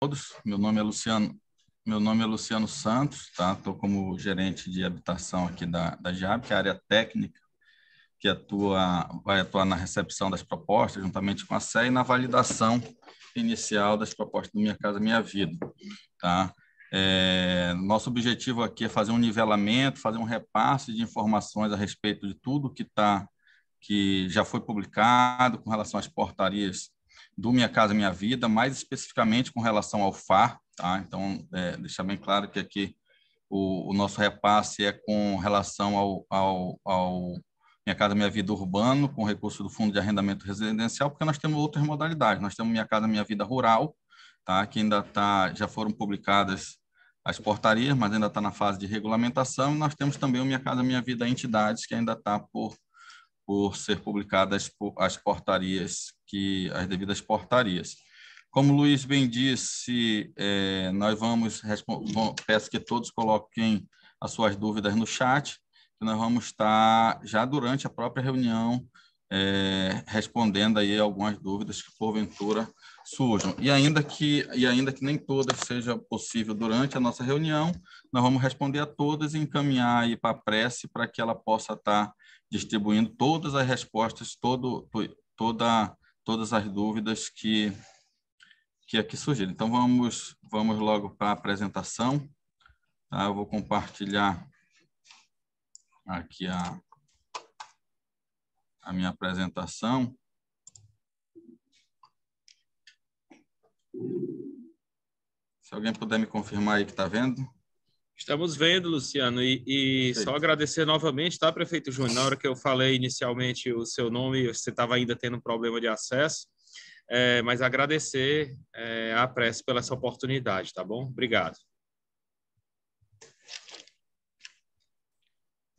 todos. Meu nome é Luciano Santos, tá? Estou como gerente de habitação aqui da JAB, que é a área técnica que vai atuar na recepção das propostas, juntamente com a SEA, e na validação inicial das propostas do Minha Casa Minha Vida, tá? Nosso objetivo aqui é fazer um nivelamento, fazer um repasse de informações a respeito de tudo que já foi publicado com relação às portarias do Minha Casa Minha Vida, mais especificamente com relação ao FAR, tá? Então, deixar bem claro que aqui o nosso repasse é com relação ao Minha Casa Minha Vida urbano, com recurso do Fundo de Arrendamento Residencial, porque nós temos outras modalidades. Nós temos Minha Casa Minha Vida rural, tá? Que já foram publicadas as portarias, mas ainda está na fase de regulamentação. Nós temos também o Minha Casa Minha Vida entidades, que ainda está por ser publicadas as portarias, as devidas portarias. Como o Luiz bem disse, nós peço que todos coloquem as suas dúvidas no chat, que nós vamos estar, já durante a própria reunião, respondendo aí algumas dúvidas que, porventura, surjam. E ainda que nem todas seja possível durante a nossa reunião, nós vamos responder a todas e encaminhar aí para a prece para que ela possa estar distribuindo todas as respostas, todas as dúvidas que aqui surgiram. Então, vamos logo para a apresentação. Tá? Eu vou compartilhar aqui a minha apresentação. Se alguém puder me confirmar aí que está vendo. Estamos vendo, Luciano, e só agradecer novamente, tá, prefeito Júnior? Na hora que eu falei inicialmente o seu nome, você estava ainda tendo um problema de acesso, mas agradecer a prece pela essa oportunidade, tá bom? Obrigado.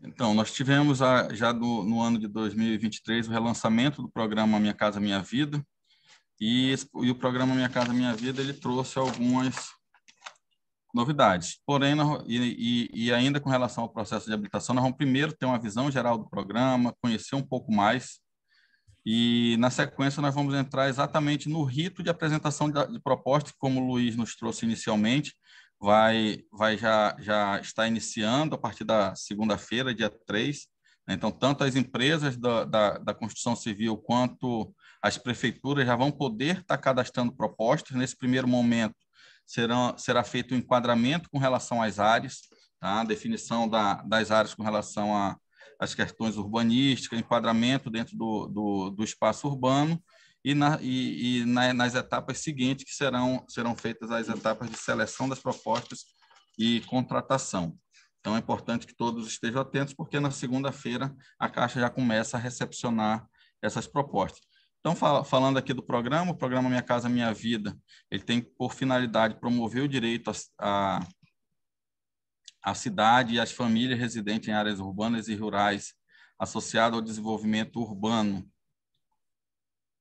Então, nós tivemos já no ano de 2023 o relançamento do programa Minha Casa Minha Vida, e o programa Minha Casa Minha Vida ele trouxe algumas novidades. Porém, ainda com relação ao processo de habilitação, nós vamos primeiro ter uma visão geral do programa, conhecer um pouco mais, e na sequência nós vamos entrar exatamente no rito de apresentação de propostas, como o Luiz nos trouxe inicialmente, já está iniciando a partir da segunda-feira, dia 3. Então, tanto as empresas da construção civil quanto as prefeituras já vão poder estar cadastrando propostas. Nesse primeiro momento, será feito um enquadramento com relação às áreas, tá? A definição das áreas com relação às questões urbanísticas, enquadramento dentro do espaço urbano, nas etapas seguintes, que serão feitas as etapas de seleção das propostas e contratação. Então, é importante que todos estejam atentos, porque na segunda-feira a Caixa já começa a recepcionar essas propostas. Então, falando aqui do programa, o programa Minha Casa Minha Vida, ele tem por finalidade promover o direito à cidade e às famílias residentes em áreas urbanas e rurais, associado ao desenvolvimento urbano.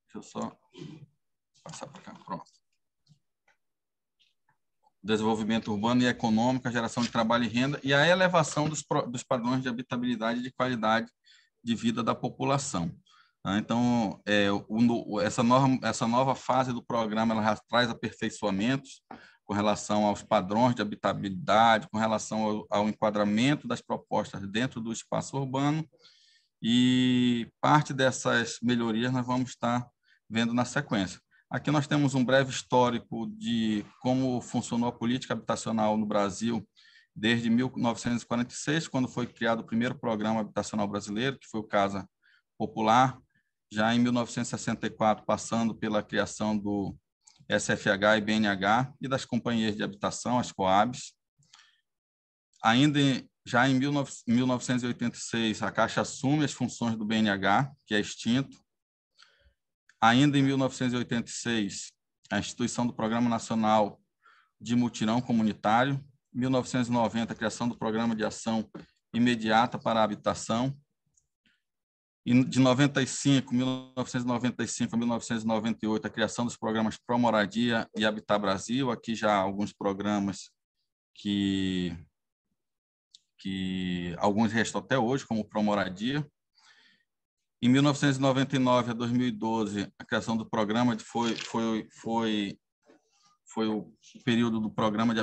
Deixa eu só passar para cá, pronto. Desenvolvimento urbano e econômico, a geração de trabalho e renda e a elevação dos padrões de habitabilidade e de qualidade de vida da população. Então, essa nova fase do programa ela já traz aperfeiçoamentos com relação aos padrões de habitabilidade, com relação ao enquadramento das propostas dentro do espaço urbano, e parte dessas melhorias nós vamos estar vendo na sequência. Aqui nós temos um breve histórico de como funcionou a política habitacional no Brasil desde 1946, quando foi criado o primeiro programa habitacional brasileiro, que foi o Casa Popular. Já em 1964, passando pela criação do SFH e BNH e das companhias de habitação, as Coabs. Já em 1986, a Caixa assume as funções do BNH, que é extinto. Ainda em 1986, a instituição do Programa Nacional de Mutirão Comunitário. Em 1990, a criação do Programa de Ação Imediata para a Habitação. E de 1995 a 1998, a criação dos programas Pro Moradia e Habitar Brasil. Aqui já alguns programas que alguns restam até hoje, como o Pro Moradia. Em 1999 a 2012, a criação do programa foi foi o período do Programa de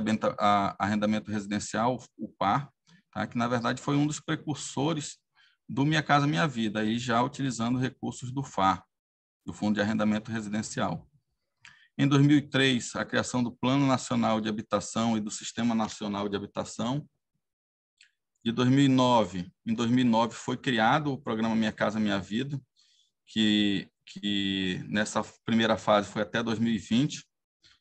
Arrendamento Residencial, o PAR, tá? Que, na verdade, foi um dos precursores do Minha Casa Minha Vida, aí já utilizando recursos do FAR, do Fundo de Arrendamento Residencial. Em 2003, a criação do Plano Nacional de Habitação e do Sistema Nacional de Habitação. Em 2009 foi criado o programa Minha Casa Minha Vida, que nessa primeira fase foi até 2020.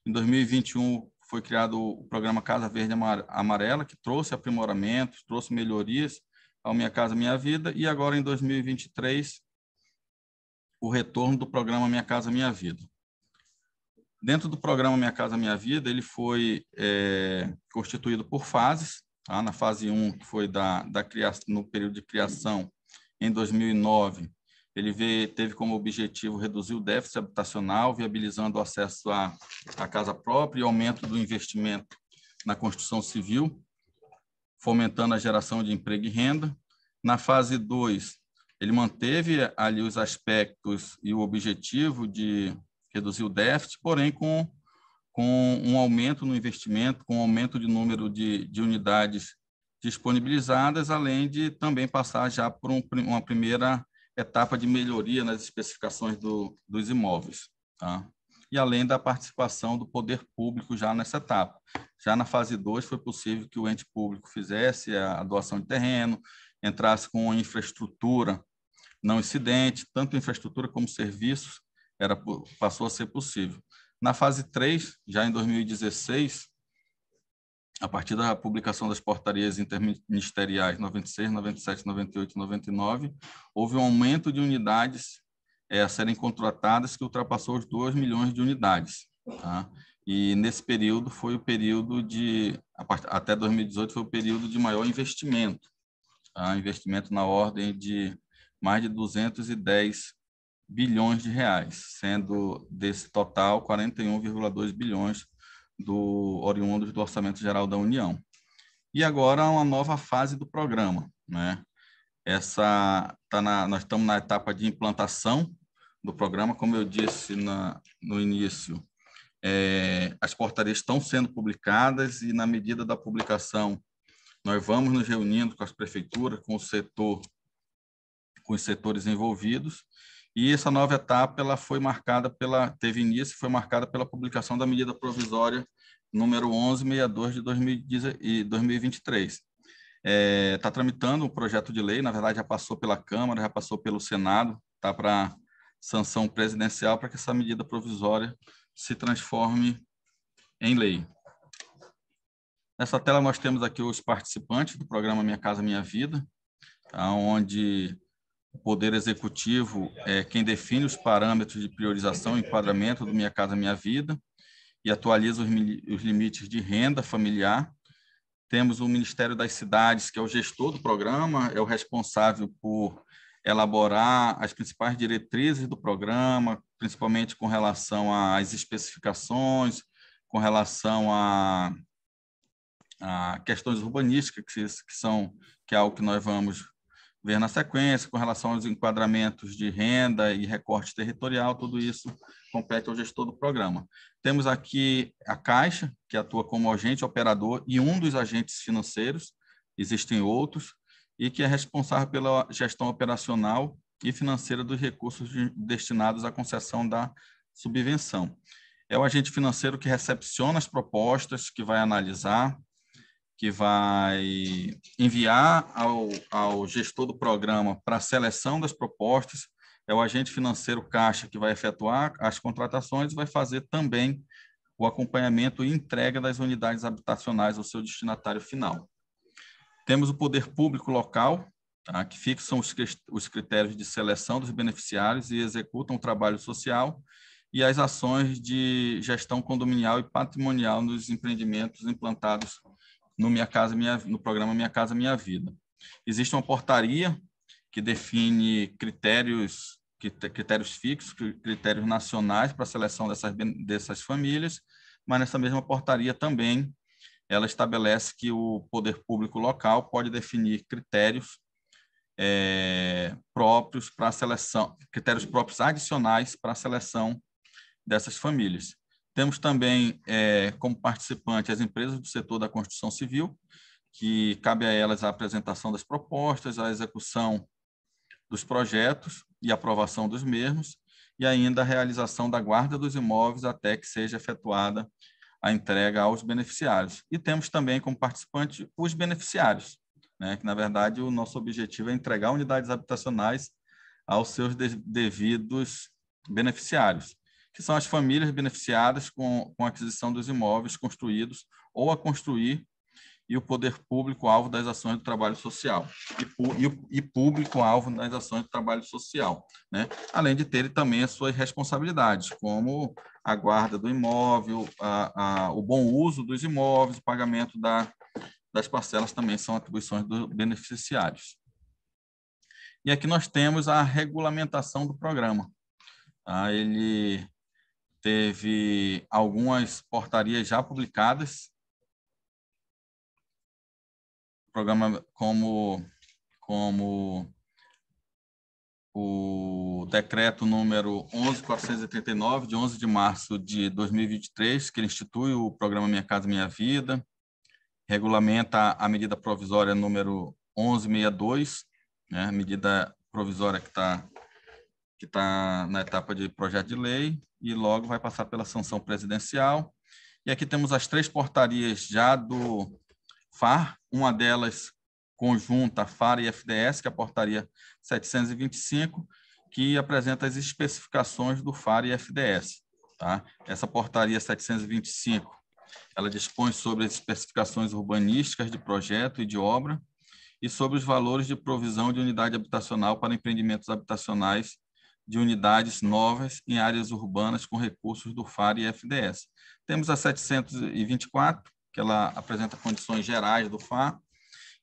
Em 2021 foi criado o programa Casa Verde Amarela, que trouxe aprimoramentos, trouxe melhorias ao Minha Casa Minha Vida, e agora em 2023 o retorno do programa Minha Casa Minha Vida. Dentro do programa Minha Casa Minha Vida, ele foi constituído por fases. Tá? Na fase 1, que foi no período de criação, em 2009, ele teve como objetivo reduzir o déficit habitacional, viabilizando o acesso à casa própria e aumento do investimento na construção civil, fomentando a geração de emprego e renda. Na fase 2, ele manteve ali os aspectos e o objetivo de reduzir o déficit, porém com um aumento no investimento, com um aumento de número de unidades disponibilizadas, além de também passar já por uma primeira etapa de melhoria nas especificações dos imóveis. Tá? E além da participação do poder público já nessa etapa. Já na fase 2, foi possível que o ente público fizesse a doação de terreno, entrasse com infraestrutura não incidente, tanto infraestrutura como serviços, passou a ser possível. Na fase 3, já em 2016, a partir da publicação das portarias interministeriais 96, 97, 98 e 99, houve um aumento de unidades a serem contratadas que ultrapassou os 2 milhões de unidades. Tá? E nesse período foi o período até 2018, foi o período de maior investimento. Tá? Investimento na ordem de mais de 210 bilhões de reais, sendo desse total 41,2 bilhões oriundos do Orçamento Geral da União. E agora uma nova fase do programa, né? Nós estamos na etapa de implantação do programa, como eu disse no início, as portarias estão sendo publicadas e, na medida da publicação, nós vamos nos reunindo com as prefeituras, com os setores envolvidos, e essa nova etapa teve início e foi marcada pela publicação da medida provisória número 1162 de 2023. Está tramitando um projeto de lei, na verdade já passou pela Câmara, já passou pelo Senado, está para sanção presidencial para que essa medida provisória se transforme em lei. Nessa tela nós temos aqui os participantes do programa Minha Casa Minha Vida, onde o Poder Executivo é quem define os parâmetros de priorização e enquadramento do Minha Casa Minha Vida e atualiza os limites de renda familiar. Temos o Ministério das Cidades, que é o gestor do programa, é o responsável por elaborar as principais diretrizes do programa, principalmente com relação às especificações, com relação a questões urbanísticas, que é algo que nós vamos ver na sequência, com relação aos enquadramentos de renda e recorte territorial, tudo isso compete ao gestor do programa. Temos aqui a Caixa, que atua como agente operador e um dos agentes financeiros, existem outros, e que é responsável pela gestão operacional e financeira dos recursos destinados à concessão da subvenção. É o agente financeiro que recepciona as propostas, que vai analisar, que vai enviar ao gestor do programa para a seleção das propostas. É o agente financeiro Caixa que vai efetuar as contratações e vai fazer também o acompanhamento e entrega das unidades habitacionais ao seu destinatário final. Temos o poder público local, tá, que fixam os critérios de seleção dos beneficiários e executam o trabalho social e as ações de gestão condominial e patrimonial nos empreendimentos implantados no programa Minha Casa Minha Vida. Existe uma portaria que define critérios fixos, critérios nacionais para a seleção dessas famílias, mas nessa mesma portaria também ela estabelece que o poder público local pode definir critérios próprios para a seleção, critérios próprios adicionais para a seleção dessas famílias. Temos também, como participante, as empresas do setor da construção civil, que cabe a elas a apresentação das propostas, a execução dos projetos e aprovação dos mesmos, e ainda a realização da guarda dos imóveis até que seja efetuada a entrega aos beneficiários. E temos também como participante os beneficiários, né, que, na verdade, o nosso objetivo é entregar unidades habitacionais aos seus devidos beneficiários, que são as famílias beneficiadas com a aquisição dos imóveis construídos ou a construir, e o poder público-alvo das ações do trabalho social, e público-alvo das ações do trabalho social, né? Além de terem também as suas responsabilidades, como a guarda do imóvel, o bom uso dos imóveis, o pagamento das parcelas também são atribuições dos beneficiários. E aqui nós temos a regulamentação do programa. Tá? Ele teve algumas portarias já publicadas, programa como o decreto número 11.439, de 11 de março de 2023, que ele institui o programa Minha Casa Minha Vida, regulamenta a medida provisória número 1162, né, medida provisória que tá na etapa de projeto de lei e logo vai passar pela sanção presidencial. E aqui temos as 3 portarias já do FAR, uma delas conjunta FAR e FDS, que é a portaria 725, que apresenta as especificações do FAR e FDS. Tá? Essa portaria 725, ela dispõe sobre as especificações urbanísticas de projeto e de obra e sobre os valores de provisão de unidade habitacional para empreendimentos habitacionais de unidades novas em áreas urbanas com recursos do FAR e FDS. Temos a 724, que ela apresenta condições gerais do FAR,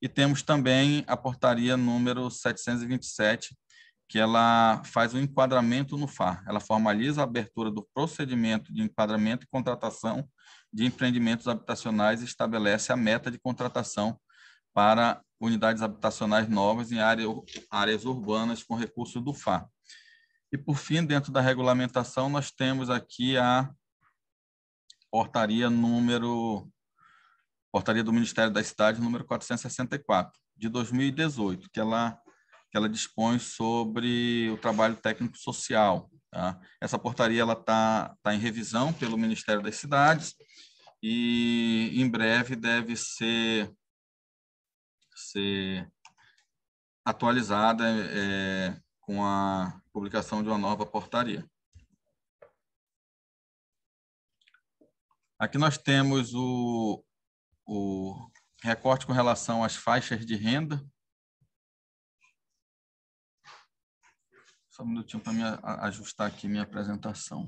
e temos também a portaria número 727, que ela faz o enquadramento no FAR. Ela formaliza a abertura do procedimento de enquadramento e contratação de empreendimentos habitacionais e estabelece a meta de contratação para unidades habitacionais novas em áreas urbanas com recursos do FAR. E, por fim, dentro da regulamentação, nós temos aqui a portaria do Ministério das Cidades, número 464, de 2018, que ela dispõe sobre o trabalho técnico social. Tá? Essa portaria está em revisão pelo Ministério das Cidades e, em breve, deve ser atualizada com a publicação de uma nova portaria. Aqui nós temos o recorte com relação às faixas de renda. Só um minutinho para me ajustar aqui minha apresentação.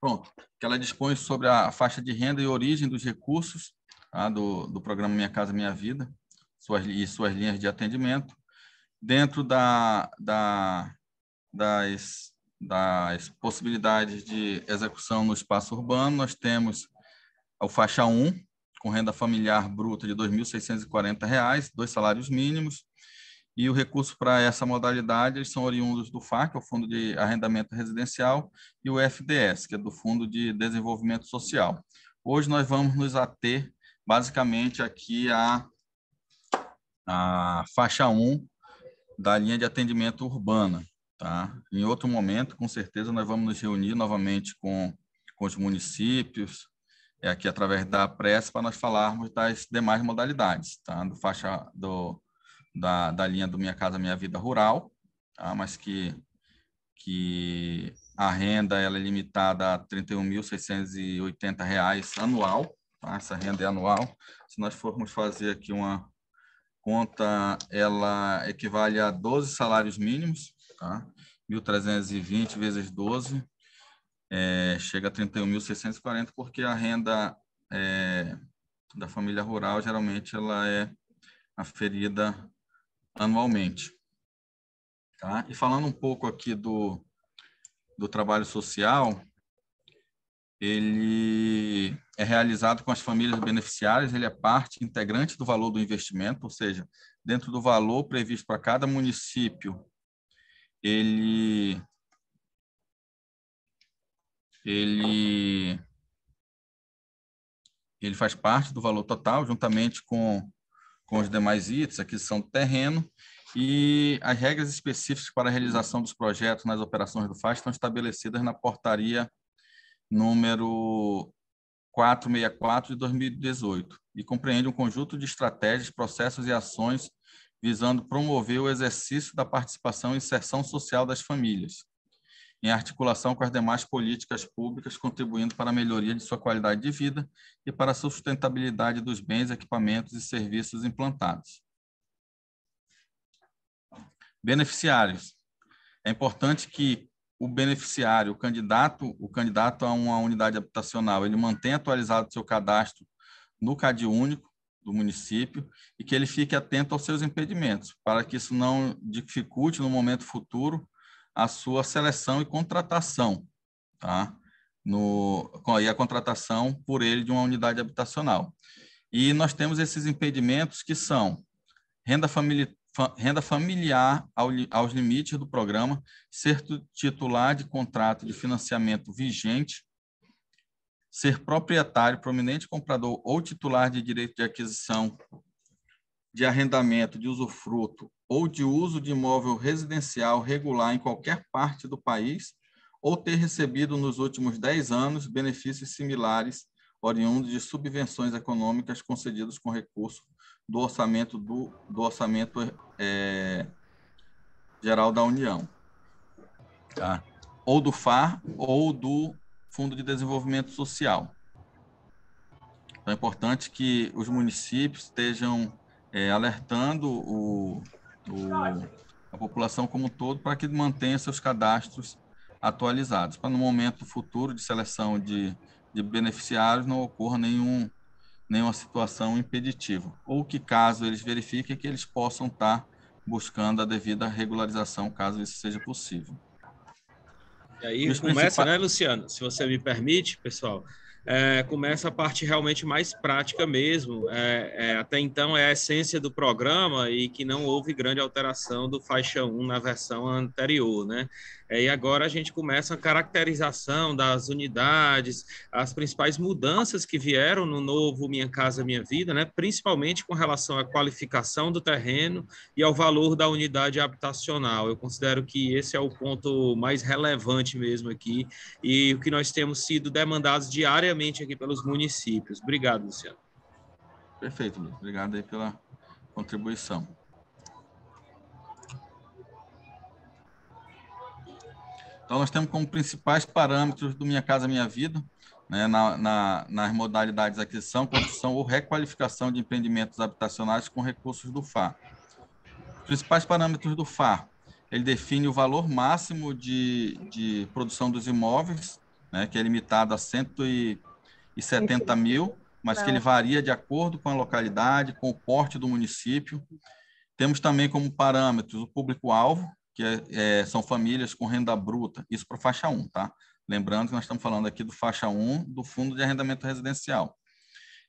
Pronto. Que ela dispõe sobre a faixa de renda e origem dos recursos, tá, do programa Minha Casa Minha Vida, e suas linhas de atendimento. Dentro das possibilidades de execução no espaço urbano, nós temos a faixa 1, com renda familiar bruta de R$ 2.640, 2 salários mínimos, e o recurso para essa modalidade eles são oriundos do FAR, que é o Fundo de Arrendamento Residencial, e o FDS, que é do Fundo de Desenvolvimento Social. Hoje nós vamos nos ater basicamente aqui à faixa 1 da linha de atendimento urbana. Tá? Em outro momento, com certeza, nós vamos nos reunir novamente com os municípios, aqui através da prece, para nós falarmos das demais modalidades, tá? Da linha do Minha Casa Minha Vida Rural, tá? Mas que a renda ela é limitada a R$ 31.680 anual, tá? Essa renda é anual. Se nós formos fazer aqui uma conta, ela equivale a 12 salários mínimos, tá? 1.320 vezes 12, chega a 31.640, porque a renda da família rural, geralmente, ela é aferida anualmente. Tá? E falando um pouco aqui do trabalho social, ele é realizado com as famílias beneficiárias, ele é parte integrante do valor do investimento, ou seja, dentro do valor previsto para cada município, ele faz parte do valor total, juntamente com os demais itens, aquisição do terreno, e as regras específicas para a realização dos projetos nas operações do FAS estão estabelecidas na portaria número 464 de 2018 e compreende um conjunto de estratégias, processos e ações visando promover o exercício da participação e inserção social das famílias, em articulação com as demais políticas públicas, contribuindo para a melhoria de sua qualidade de vida e para a sustentabilidade dos bens, equipamentos e serviços implantados. Beneficiários. É importante que o beneficiário, o candidato a uma unidade habitacional, ele mantenha atualizado seu cadastro no CadÚnico do município e que ele fique atento aos seus impedimentos, para que isso não dificulte no momento futuro a sua seleção e contratação, tá? E a contratação por ele de uma unidade habitacional. E nós temos esses impedimentos que são renda familiar aos limites do programa, ser titular de contrato de financiamento vigente, ser proprietário, prominente comprador ou titular de direito de aquisição de arrendamento, de usufruto ou de uso de imóvel residencial regular em qualquer parte do país, ou ter recebido nos últimos 10 anos benefícios similares oriundos de subvenções econômicas concedidas com recurso do orçamento geral da União, tá? Ou do FAR ou do Fundo de Desenvolvimento Social. Então, é importante que os municípios estejam alertando a população como um todo para que mantenha seus cadastros atualizados, para no momento futuro de seleção de beneficiários não ocorra nenhuma situação impeditiva, ou que caso eles verifiquem que eles possam estar buscando a devida regularização, caso isso seja possível. E aí começa, né, Luciano? Se você me permite, pessoal, começa a parte realmente mais prática mesmo. Até então é a essência do programa e que não houve grande alteração do faixa 1 na versão anterior, né? E agora a gente começa a caracterização das unidades, as principais mudanças que vieram no novo Minha Casa Minha Vida, né? Principalmente com relação à qualificação do terreno e ao valor da unidade habitacional. Eu considero que esse é o ponto mais relevante mesmo aqui e o que nós temos sido demandados diariamente aqui pelos municípios. Obrigado, Luciano. Perfeito, Luiz. Obrigado aí pela contribuição. Então, nós temos como principais parâmetros do Minha Casa Minha Vida, né, nas modalidades de aquisição, construção ou requalificação de empreendimentos habitacionais com recursos do FAR. Os principais parâmetros do FAR, ele define o valor máximo de produção dos imóveis, né, que é limitado a 170 mil, mas que ele varia de acordo com a localidade, com o porte do município. Temos também como parâmetros o público-alvo, que são famílias com renda bruta, isso para faixa 1, tá? Lembrando que nós estamos falando aqui do faixa 1 do Fundo de Arrendamento Residencial.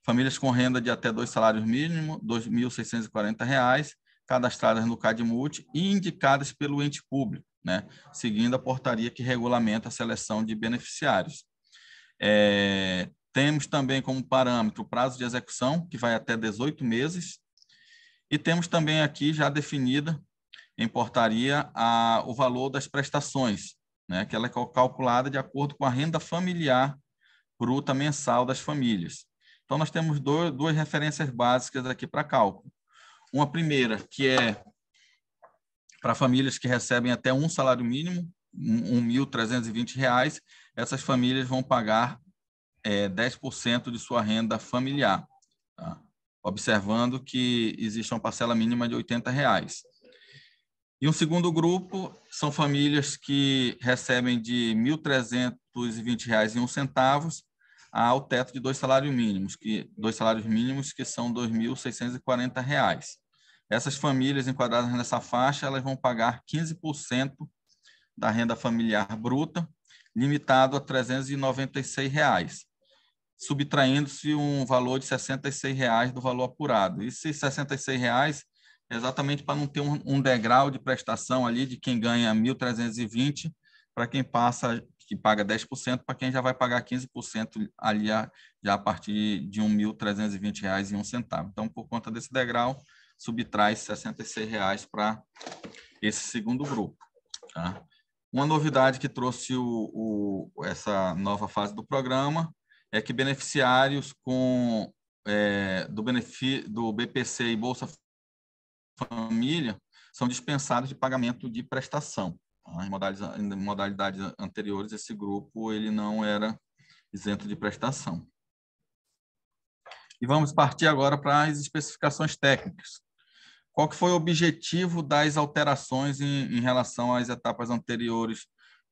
Famílias com renda de até 2 salários mínimos, R$ 2.640, cadastradas no CadMulti e indicadas pelo ente público, né? Seguindo a portaria que regulamenta a seleção de beneficiários. Temos também como parâmetro o prazo de execução, que vai até 18 meses, e temos também aqui já definida em portaria o valor das prestações, né, que ela é calculada de acordo com a renda familiar bruta mensal das famílias. Então, nós temos duas referências básicas aqui para cálculo. Uma primeira, que é para famílias que recebem até um salário mínimo, R$ 1.320, essas famílias vão pagar 10% de sua renda familiar, tá? Observando que existe uma parcela mínima de R$ 80. E um segundo grupo são famílias que recebem de R$ 1.320,01 ao teto de 2 salários mínimos, que são R$ 2.640. Essas famílias enquadradas nessa faixa, elas vão pagar 15% da renda familiar bruta, limitado a R$ 396, subtraindo-se um valor de R$ 66 do valor apurado. E esses R$ 66 é exatamente para não ter um degrau de prestação ali de quem ganha 1.320 para quem que paga 10%, para quem já vai pagar 15% ali já a partir de R$ 1.320,01. Então, por conta desse degrau, subtrai R$ 66 para esse segundo grupo. Tá? Uma novidade que trouxe essa nova fase do programa é que beneficiários do BPC e Bolsa Família são dispensados de pagamento de prestação. Tá? Em modalidades anteriores, esse grupo ele não era isento de prestação. E vamos partir agora para as especificações técnicas. Qual que foi o objetivo das alterações em relação às etapas anteriores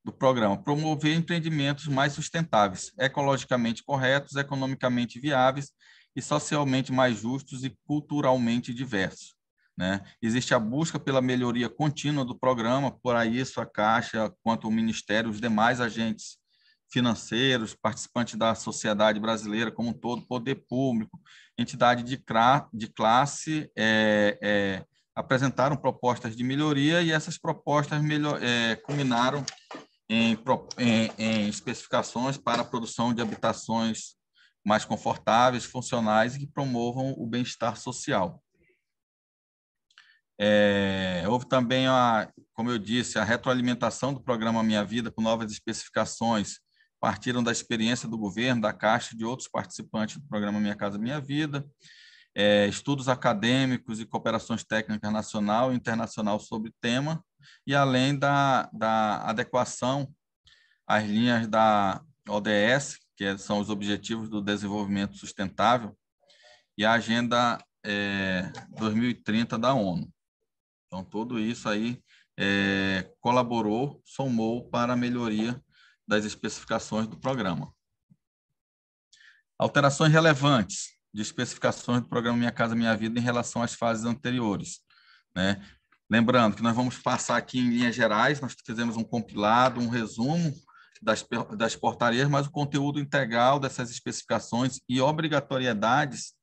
do programa? Promover empreendimentos mais sustentáveis, ecologicamente corretos, economicamente viáveis e socialmente mais justos e culturalmente diversos. Né? Existe a busca pela melhoria contínua do programa, por isso a Caixa, quanto o Ministério, os demais agentes financeiros, participantes da sociedade brasileira como um todo, poder público, entidade de classe, apresentaram propostas de melhoria e essas propostas culminaram em especificações para a produção de habitações mais confortáveis, funcionais e que promovam o bem-estar social. Houve também, como eu disse, a retroalimentação do programa Minha Vida com novas especificações, partiram da experiência do governo, da Caixa e de outros participantes do programa Minha Casa Minha Vida, estudos acadêmicos e cooperações técnicas nacional e internacional sobre o tema, e além da adequação às linhas da ODS, que são os Objetivos do Desenvolvimento Sustentável, e a Agenda 2030 da ONU. Então, tudo isso aí colaborou, somou para a melhoria das especificações do programa. Alterações relevantes de especificações do programa Minha Casa Minha Vida em relação às fases anteriores. Né? Lembrando que nós vamos passar aqui em linhas gerais, nós fizemos um compilado, um resumo das portarias, mas o conteúdo integral dessas especificações e obrigatoriedades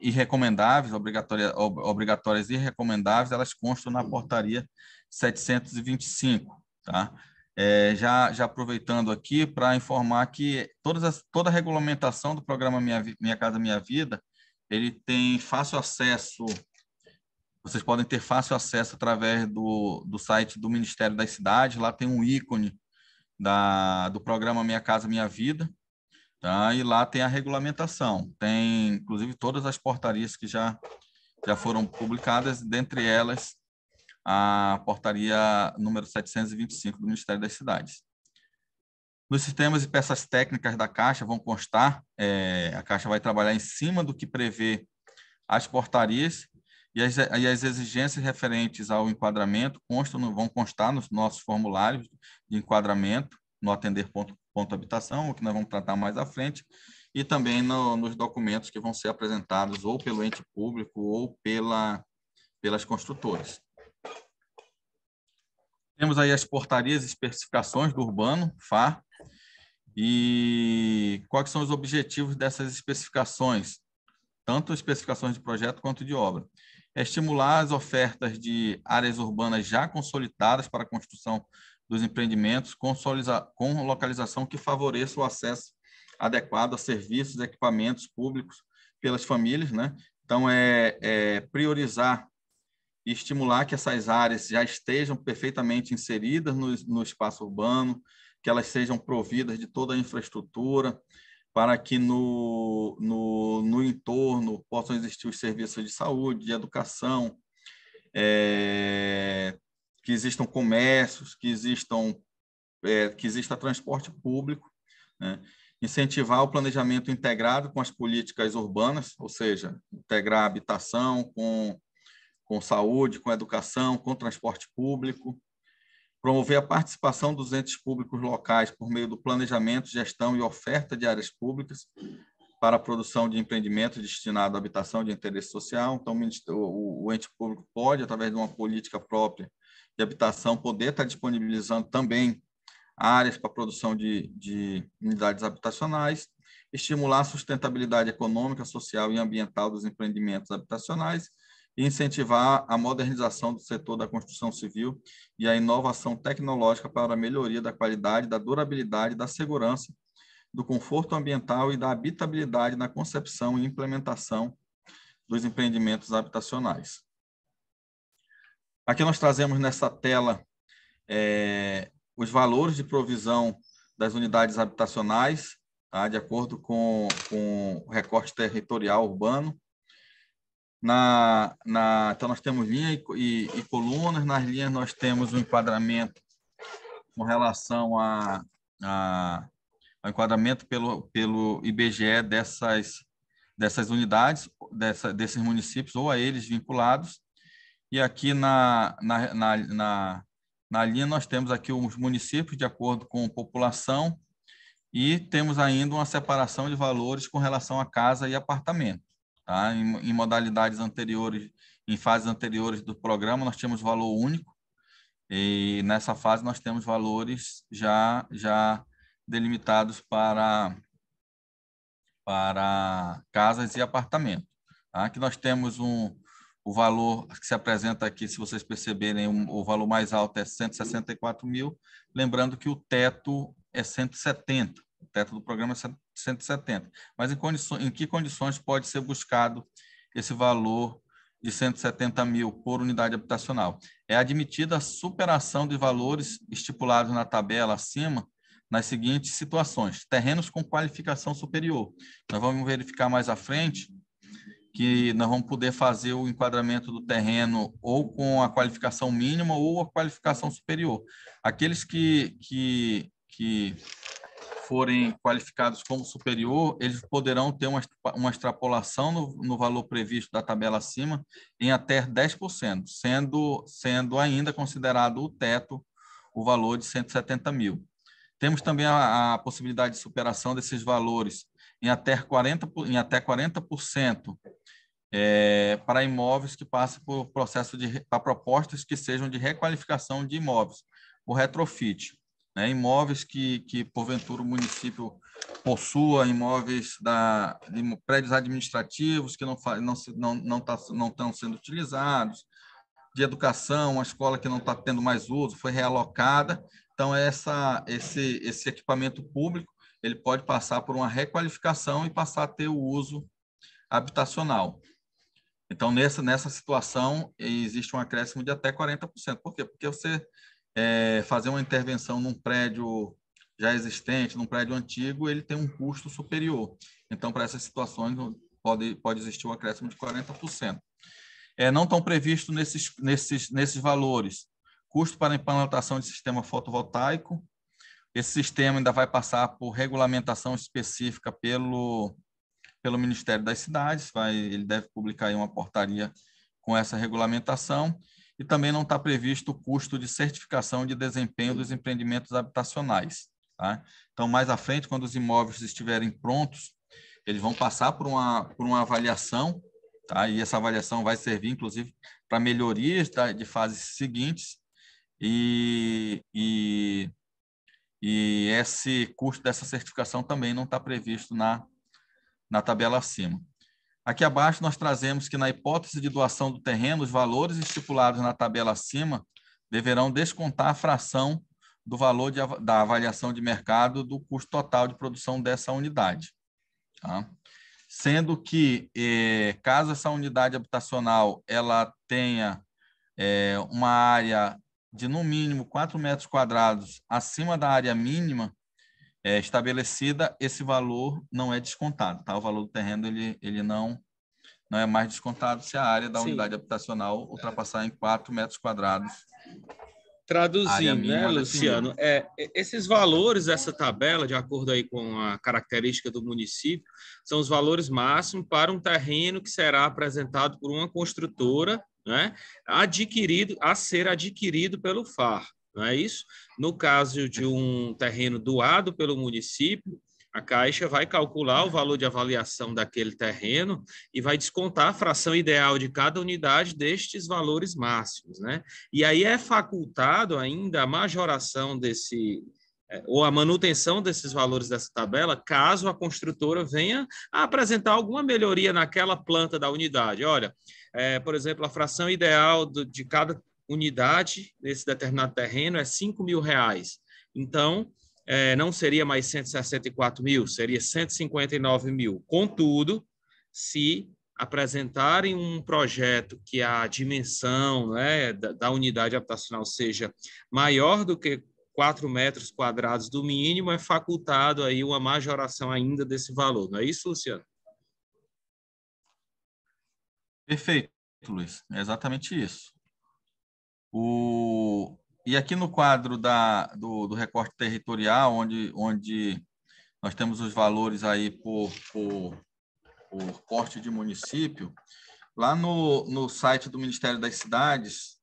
irrecomendáveis, obrigatórias e recomendáveis, elas constam na portaria 725, tá? Já aproveitando aqui para informar que toda a regulamentação do programa Minha Casa Minha Vida, ele tem fácil acesso, vocês podem ter fácil acesso através do site do Ministério das Cidades, lá tem um ícone do programa Minha Casa Minha Vida, tá? E lá tem a regulamentação, tem inclusive todas as portarias que já foram publicadas, dentre elas a portaria número 725 do Ministério das Cidades. Nos sistemas e peças técnicas da Caixa vão constar, a Caixa vai trabalhar em cima do que prevê as portarias e as exigências referentes ao enquadramento vão constar nos nossos formulários de enquadramento, no atender.habitação, o que nós vamos tratar mais à frente, e também nos documentos que vão ser apresentados ou pelo ente público ou pelas construtoras. Temos aí as portarias e especificações do urbano, FAR, e quais são os objetivos dessas especificações, tanto especificações de projeto quanto de obra. Estimular as ofertas de áreas urbanas já consolidadas para a construção dos empreendimentos, com localização que favoreça o acesso adequado a serviços e equipamentos públicos pelas famílias, né? Então, priorizar e estimular que essas áreas já estejam perfeitamente inseridas no espaço urbano, que elas sejam providas de toda a infraestrutura, para que no entorno possam existir os serviços de saúde, de educação, que existam comércios, que exista transporte público, né? Incentivar o planejamento integrado com as políticas urbanas, ou seja, integrar a habitação com saúde, com educação, com transporte público, promover a participação dos entes públicos locais por meio do planejamento, gestão e oferta de áreas públicas para a produção de empreendimentos destinados à habitação de interesse social. Então, o ente público pode, através de uma política própria de habitação, poder estar disponibilizando também áreas para a produção de unidades habitacionais, estimular a sustentabilidade econômica, social e ambiental dos empreendimentos habitacionais e incentivar a modernização do setor da construção civil e a inovação tecnológica para a melhoria da qualidade, da durabilidade, da segurança, do conforto ambiental e da habitabilidade na concepção e implementação dos empreendimentos habitacionais. Aqui nós trazemos nessa tela os valores de provisão das unidades habitacionais, tá, de acordo com o recorte territorial urbano. Então, nós temos linha e colunas. Nas linhas, nós temos um enquadramento com relação ao enquadramento pelo IBGE dessas unidades, desses municípios, ou a eles vinculados. E aqui na linha nós temos aqui os municípios de acordo com população e temos ainda uma separação de valores com relação a casa e apartamento. Tá? Em modalidades anteriores, em fases anteriores do programa, nós tínhamos valor único e nessa fase nós temos valores já delimitados para casas e apartamentos. Tá? Aqui nós temos o valor que se apresenta aqui, se vocês perceberem, o valor mais alto é 164 mil, lembrando que o teto é 170, o teto do programa é 170. Mas em que condições pode ser buscado esse valor de 170 mil por unidade habitacional? É admitida a superação de valores estipulados na tabela acima nas seguintes situações: terrenos com qualificação superior. Nós vamos verificar mais à frente que nós vamos poder fazer o enquadramento do terreno ou com a qualificação mínima ou a qualificação superior. Aqueles que forem qualificados como superior, eles poderão ter uma extrapolação no valor previsto da tabela acima em até 10%, sendo ainda considerado o teto o valor de 170 mil. Temos também a possibilidade de superação desses valores em até 40%, para imóveis que passem por processo para propostas que sejam de requalificação de imóveis, o retrofit. Né? Imóveis que, porventura, o município possua, imóveis de prédios administrativos que não estão sendo utilizados, de educação, uma escola que não está tendo mais uso, foi realocada. Então, esse equipamento público ele pode passar por uma requalificação e passar a ter o uso habitacional. Então, nessa situação, existe um acréscimo de até 40%. Por quê? Porque você fazer uma intervenção num prédio já existente, num prédio antigo, ele tem um custo superior. Então, para essas situações, pode existir um acréscimo de 40%. Não estão previstos nesses valores custo para implantação de sistema fotovoltaico. Esse sistema ainda vai passar por regulamentação específica pelo Ministério das Cidades, ele deve publicar aí uma portaria com essa regulamentação, e também não está previsto o custo de certificação de desempenho dos empreendimentos habitacionais. Tá? Então, mais à frente, quando os imóveis estiverem prontos, eles vão passar por uma avaliação, tá? E essa avaliação vai servir, inclusive, para melhorias de fases seguintes, e esse custo dessa certificação também não está previsto na tabela acima. Aqui abaixo nós trazemos que, na hipótese de doação do terreno, os valores estipulados na tabela acima deverão descontar a fração do valor da avaliação de mercado do custo total de produção dessa unidade. Tá? Sendo que, caso essa unidade habitacional ela tenha uma área de, no mínimo, 4 metros quadrados acima da área mínima estabelecida, esse valor não é descontado. Tá? O valor do terreno ele não é mais descontado se a área da unidade habitacional ultrapassar em 4 metros quadrados. Traduzindo, né, Luciano? Esses valores dessa tabela, de acordo aí com a característica do município, são os valores máximos para um terreno que será apresentado por uma construtora, né, a ser adquirido pelo FAR, não é isso? No caso de um terreno doado pelo município, a Caixa vai calcular o valor de avaliação daquele terreno e vai descontar a fração ideal de cada unidade destes valores máximos, né? E aí é facultado ainda a majoração ou a manutenção desses valores dessa tabela, caso a construtora venha a apresentar alguma melhoria naquela planta da unidade. Olha, por exemplo, a fração ideal de cada unidade nesse determinado terreno é R$5.000. Então, não seria mais 164 mil, seria 159 mil. Contudo, se apresentarem um projeto que a dimensão, né, da unidade habitacional seja maior do que 4 metros quadrados do mínimo, é facultado aí uma majoração ainda desse valor. Não é isso, Luciano? Perfeito, Luiz. É exatamente isso. E aqui no quadro do recorte territorial, onde nós temos os valores aí por porte de município, lá no site do Ministério das Cidades,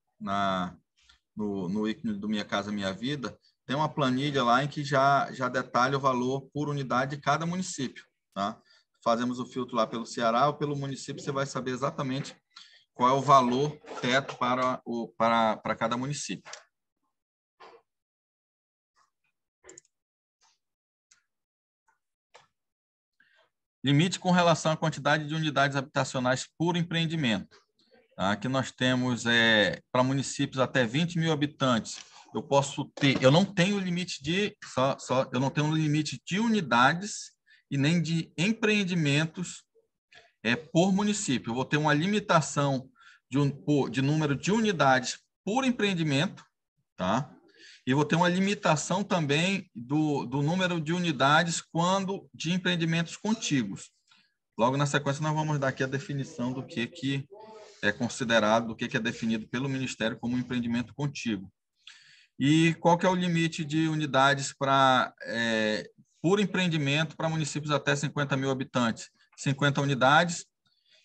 no ícone do Minha Casa Minha Vida, tem uma planilha lá em que já detalha o valor por unidade de cada município. Tá? Fazemos o filtro lá pelo Ceará ou pelo município, você vai saber exatamente qual é o valor teto para cada município. Limite com relação à quantidade de unidades habitacionais por empreendimento. Aqui nós temos, para municípios até 20 mil habitantes, eu não tenho limite eu não tenho limite de unidades e nem de empreendimentos por município. Eu vou ter uma limitação de número de unidades por empreendimento, tá? E vou ter uma limitação também do número de unidades de empreendimentos contíguos. Logo na sequência, nós vamos dar aqui a definição do que é considerado, do que é definido pelo Ministério como um empreendimento contíguo. E qual que é o limite de unidades por empreendimento para municípios até 50 mil habitantes? 50 unidades.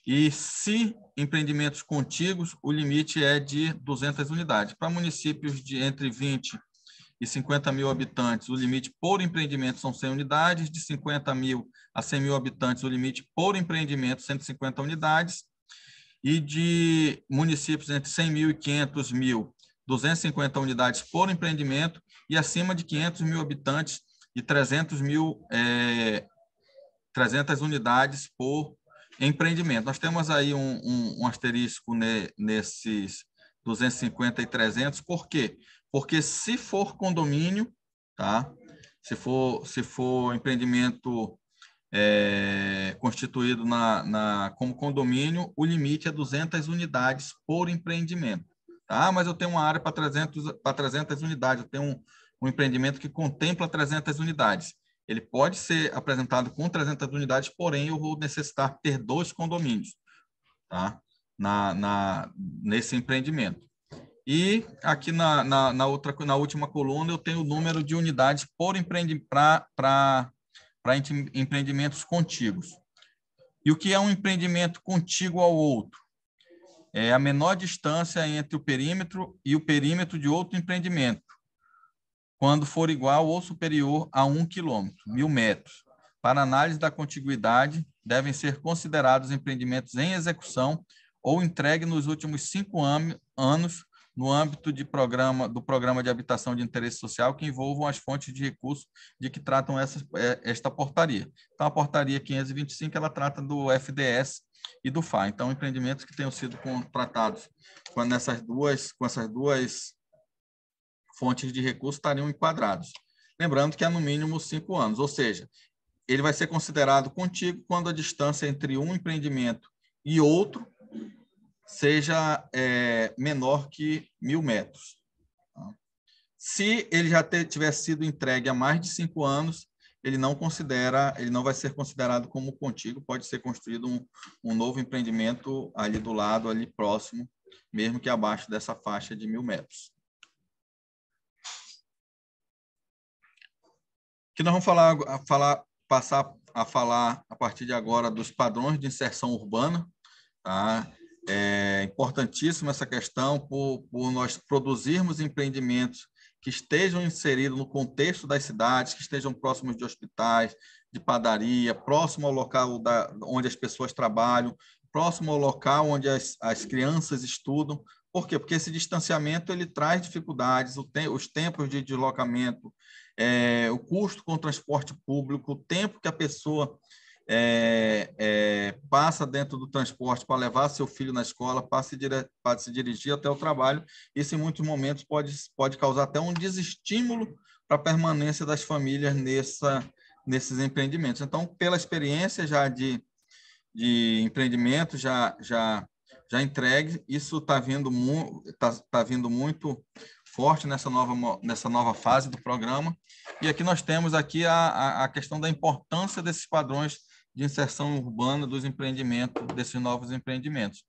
E se empreendimentos contíguos, o limite é de 200 unidades. Para municípios de entre 20 e 50 mil habitantes, o limite por empreendimento são 100 unidades. De 50 mil a 100 mil habitantes, o limite por empreendimento, 150 unidades. E de municípios entre 100 mil e 500 mil, 250 unidades por empreendimento. E acima de 500 mil habitantes, de 300 unidades por empreendimento. Nós temos aí um asterisco nesses 250 e 300. Por quê? Porque se for condomínio, tá? Se for empreendimento constituído como condomínio, o limite é 200 unidades por empreendimento. Tá? Mas eu tenho uma área para 300 unidades, eu tenho um empreendimento que contempla 300 unidades. Ele pode ser apresentado com 300 unidades, porém eu vou necessitar ter 2 condomínios, tá? Nesse empreendimento. E aqui na última coluna eu tenho o número de unidades por para empreendimentos contíguos. E o que é um empreendimento contíguo ao outro? É a menor distância entre o perímetro e o perímetro de outro empreendimento, quando for igual ou superior a 1 quilômetro, 1.000 metros. Para análise da contiguidade, devem ser considerados empreendimentos em execução ou entregue nos últimos 5 anos no âmbito do programa de habitação de interesse social que envolvam as fontes de recursos de que tratam esta portaria. Então, a portaria 525, ela trata do FDS e do FA. Então, empreendimentos que tenham sido contratados com essas duas fontes de recursos estariam enquadrados. Lembrando que é no mínimo 5 anos, ou seja, ele vai ser considerado contíguo quando a distância entre um empreendimento e outro seja menor que 1.000 metros. Se ele já tiver sido entregue há mais de 5 anos, ele não vai ser considerado como contíguo, pode ser construído um novo empreendimento ali do lado, ali próximo, mesmo que abaixo dessa faixa de 1.000 metros. Que nós vamos passar a falar a partir de agora dos padrões de inserção urbana. Tá? É importantíssima essa questão por nós produzirmos empreendimentos que estejam inseridos no contexto das cidades, que estejam próximos de hospitais, de padaria, próximo ao local onde as pessoas trabalham, próximo ao local onde as crianças estudam, Por quê? Porque esse distanciamento ele traz dificuldades, os tempos de deslocamento, o custo com o transporte público, o tempo que a pessoa passa dentro do transporte para levar seu filho na escola, para se dirigir até o trabalho. Isso, em muitos momentos, pode causar até um desestímulo para a permanência das famílias nesses empreendimentos. Então, pela experiência já de empreendimento já entregue, isso está vindo muito forte nessa nova fase do programa. E aqui nós temos aqui a questão da importância desses padrões de inserção urbana dos empreendimentos, desses novos empreendimentos.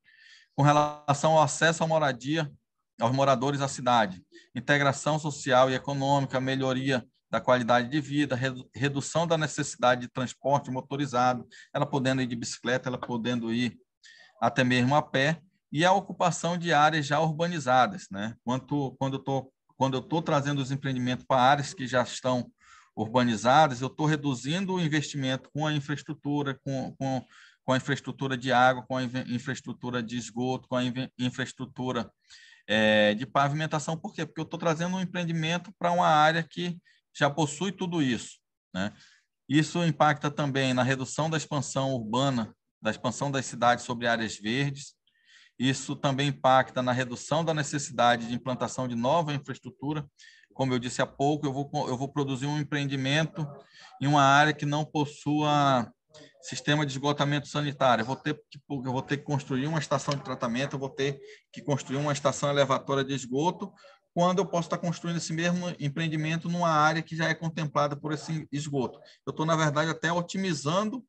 Com relação ao acesso à moradia aos moradores da cidade, integração social e econômica, melhoria da qualidade de vida, redução da necessidade de transporte motorizado, ela podendo ir de bicicleta, ela podendo ir até mesmo a pé, e a ocupação de áreas já urbanizadas, né? Quando eu estou trazendo os empreendimentos para áreas que já estão urbanizadas, eu estou reduzindo o investimento com a infraestrutura, com a infraestrutura de água, com a infraestrutura de esgoto, com a infraestrutura de pavimentação. Por quê? Porque eu estou trazendo um empreendimento para uma área que já possui tudo isso, né? Isso impacta também na redução da expansão urbana, da expansão das cidades sobre áreas verdes. Isso também impacta na redução da necessidade de implantação de nova infraestrutura. Como eu disse há pouco, eu vou produzir um empreendimento em uma área que não possua sistema de esgotamento sanitário. Eu vou ter que construir uma estação de tratamento, eu vou ter que construir uma estação elevatória de esgoto, quando eu posso estar construindo esse mesmo empreendimento numa área que já é contemplada por esse esgoto. Eu estou, na verdade, até otimizando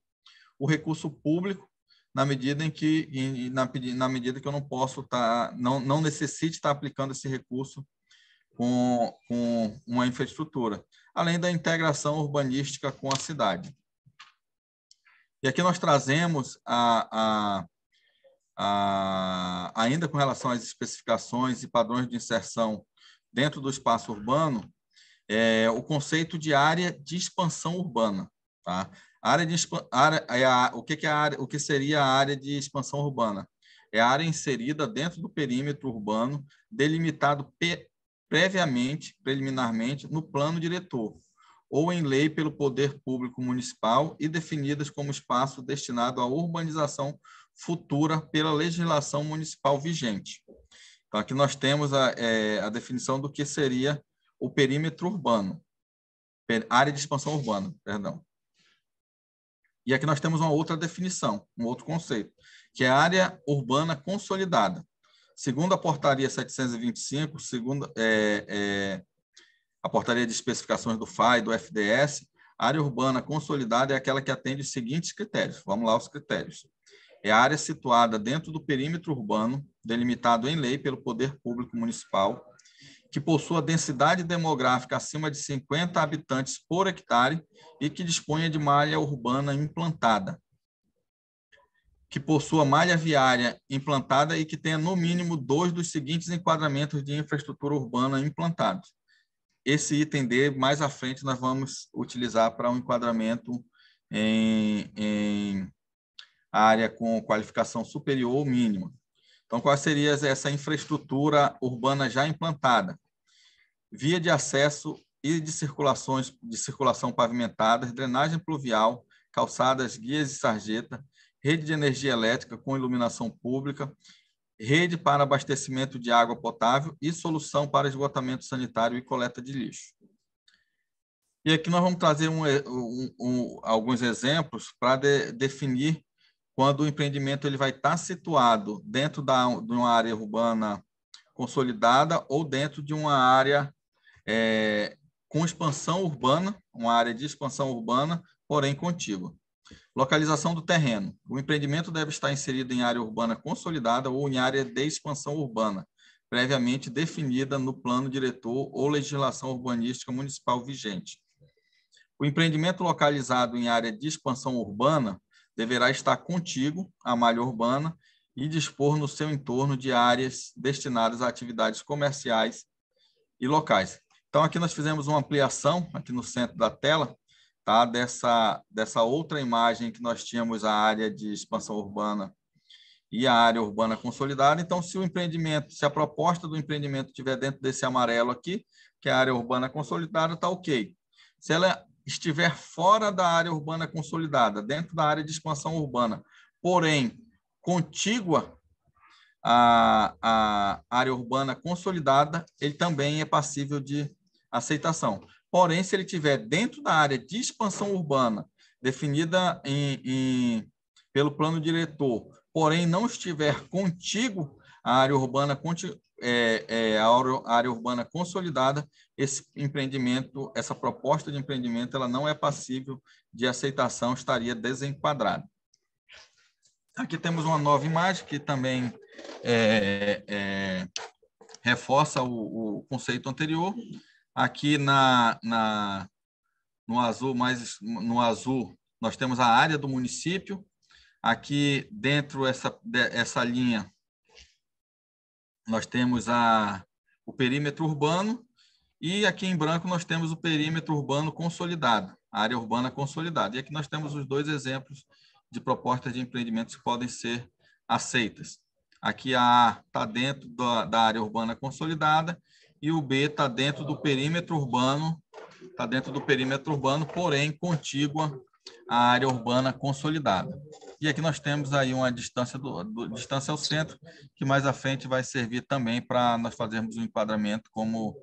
o recurso público na medida em que na medida que eu não posso estar, não necessite estar aplicando esse recurso com uma infraestrutura, além da integração urbanística com a cidade. E aqui nós trazemos ainda com relação às especificações e padrões de inserção dentro do espaço urbano, o conceito de área de expansão urbana, tá? O que seria a área de expansão urbana? É a área inserida dentro do perímetro urbano, delimitado preliminarmente, no plano diretor, ou em lei pelo poder público municipal e definidas como espaço destinado à urbanização futura pela legislação municipal vigente. Então, aqui nós temos a definição do que seria o perímetro urbano, área de expansão urbana, perdão. E aqui nós temos uma outra definição, um outro conceito, que é a área urbana consolidada. Segundo a portaria 725, a portaria de especificações do FAI e do FDS, a área urbana consolidada é aquela que atende os seguintes critérios. Vamos lá, os critérios. É a área situada dentro do perímetro urbano, delimitado em lei pelo poder público municipal, que possua densidade demográfica acima de 50 habitantes por hectare e que disponha de malha urbana implantada, que possua malha viária implantada e que tenha, no mínimo, 2 dos seguintes enquadramentos de infraestrutura urbana implantados. Esse item D, mais à frente, nós vamos utilizar para um enquadramento em área com qualificação superior ou mínima. Então, qual seria essa infraestrutura urbana já implantada? Via de acesso e de circulação pavimentadas, drenagem pluvial, calçadas, guias e sarjeta, rede de energia elétrica com iluminação pública, rede para abastecimento de água potável e solução para esgotamento sanitário e coleta de lixo. E aqui nós vamos trazer alguns exemplos para definir quando o empreendimento ele vai estar situado dentro de uma área urbana consolidada ou dentro de uma área com expansão urbana, uma área de expansão urbana, porém contígua. Localização do terreno. O empreendimento deve estar inserido em área urbana consolidada ou em área de expansão urbana, previamente definida no plano diretor ou legislação urbanística municipal vigente. O empreendimento localizado em área de expansão urbana deverá estar contíguo à malha urbana e dispor no seu entorno de áreas destinadas a atividades comerciais e locais. Então, aqui nós fizemos uma ampliação, aqui no centro da tela, tá? dessa outra imagem que nós tínhamos a área de expansão urbana e a área urbana consolidada. Então, se a proposta do empreendimento estiver dentro desse amarelo aqui, que é a área urbana consolidada, está ok. Se ela estiver fora da área urbana consolidada, dentro da área de expansão urbana, porém contígua à área urbana consolidada, ele também é passível de aceitação. Porém, se ele estiver dentro da área de expansão urbana, definida pelo plano diretor, porém não estiver contíguo à área urbana, a área urbana consolidada, esse empreendimento, essa proposta de empreendimento, ela não é passível de aceitação, estaria desenquadrada. Aqui temos uma nova imagem que também reforça o conceito anterior. Aqui no azul, nós temos a área do município. Aqui dentro essa linha, nós temos o perímetro urbano, e aqui em branco nós temos o perímetro urbano consolidado, a área urbana consolidada. E aqui nós temos os dois exemplos de propostas de empreendimentos que podem ser aceitas. Aqui a A está dentro da área urbana consolidada e o B está dentro do perímetro urbano, porém contígua à área urbana consolidada. E aqui nós temos aí uma distância distância ao centro, que mais à frente vai servir também para nós fazermos um enquadramento como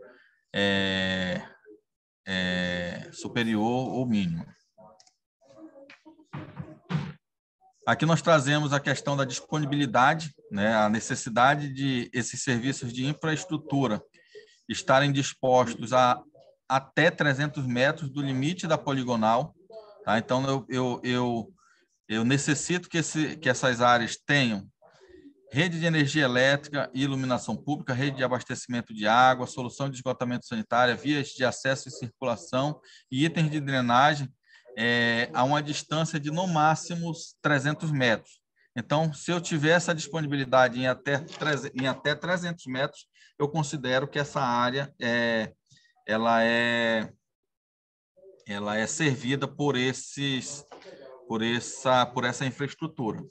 superior ou mínimo. Aqui nós trazemos a questão da disponibilidade, né, a necessidade de esses serviços de infraestrutura estarem dispostos a até 300 metros do limite da poligonal. Tá? Então, eu necessito que essas áreas tenham rede de energia elétrica e iluminação pública, rede de abastecimento de água, solução de esgotamento sanitário, vias de acesso e circulação e itens de drenagem a uma distância de, no máximo, 300 metros. Então, se eu tiver essa disponibilidade em até 300 metros, eu considero que essa área ela é servida por essa infraestrutura.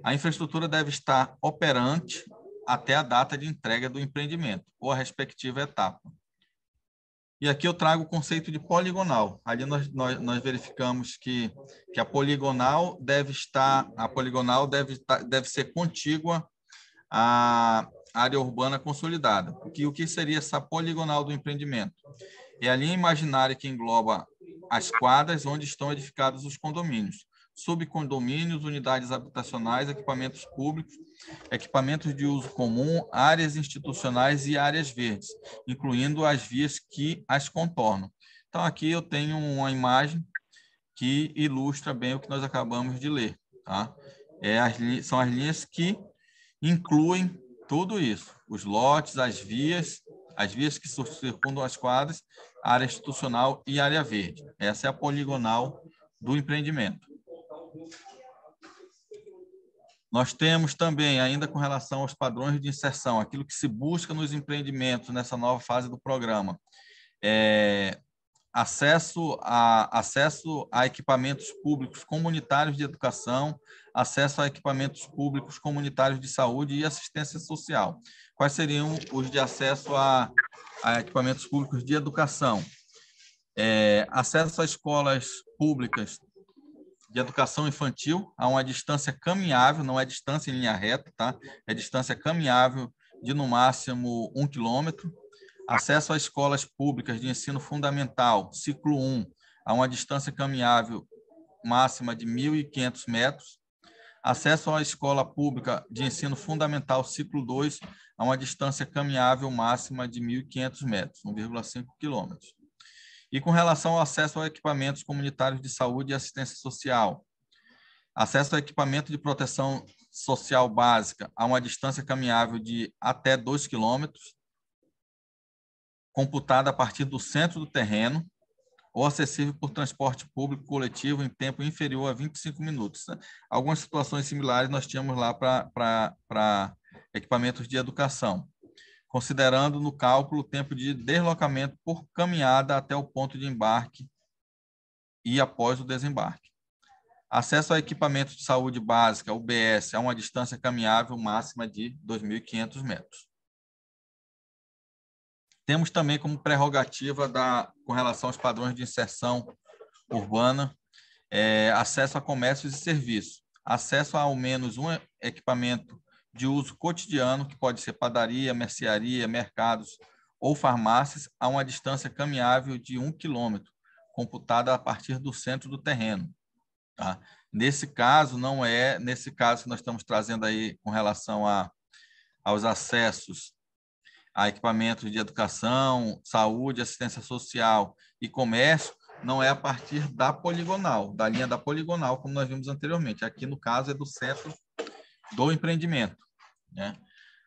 A infraestrutura deve estar operante até a data de entrega do empreendimento, ou a respectiva etapa. E aqui eu trago o conceito de poligonal. Ali nós verificamos que a poligonal deve ser contígua à área urbana consolidada. O que seria essa poligonal do empreendimento? É a linha imaginária que engloba as quadras onde estão edificados os condomínios, subcondomínios, unidades habitacionais, equipamentos públicos, equipamentos de uso comum, áreas institucionais e áreas verdes, incluindo as vias que as contornam. Então, aqui eu tenho uma imagem que ilustra bem o que nós acabamos de ler. Tá? São as linhas que incluem tudo isso, os lotes, as vias que circundam as quadras, área institucional e área verde. Essa é a poligonal do empreendimento. Nós temos também, ainda com relação aos padrões de inserção, aquilo que se busca nos empreendimentos nessa nova fase do programa, acesso a equipamentos públicos comunitários de educação, acesso a equipamentos públicos comunitários de saúde e assistência social. Quais seriam os de acesso a equipamentos públicos de educação? Acesso a escolas públicas de educação infantil a uma distância caminhável, não é distância em linha reta, tá? É distância caminhável de, no máximo, 1 quilômetro. Acesso a escolas públicas de ensino fundamental, ciclo 1, a uma distância caminhável máxima de 1.500 metros. Acesso à escola pública de ensino fundamental, ciclo 2, a uma distância caminhável máxima de 1.500 metros, 1,5 quilômetros. E com relação ao acesso a equipamentos comunitários de saúde e assistência social, acesso a equipamento de proteção social básica a uma distância caminhável de até 2 quilômetros, computada a partir do centro do terreno, ou acessível por transporte público coletivo em tempo inferior a 25 minutos. Algumas situações similares nós tínhamos lá para equipamentos de educação, considerando no cálculo o tempo de deslocamento por caminhada até o ponto de embarque e após o desembarque. Acesso a equipamento de saúde básica, UBS, a uma distância caminhável máxima de 2.500 metros. Temos também como prerrogativa com relação aos padrões de inserção urbana, acesso a comércios e serviços, acesso a ao menos um equipamento de uso cotidiano, que pode ser padaria, mercearia, mercados ou farmácias, a uma distância caminhável de 1 quilômetro, computada a partir do centro do terreno. Tá? Nesse caso que nós estamos trazendo aí com relação aos acessos a equipamentos de educação, saúde, assistência social e comércio, não é a partir da poligonal, da linha da poligonal, como nós vimos anteriormente. Aqui, no caso, é do centro do empreendimento, né?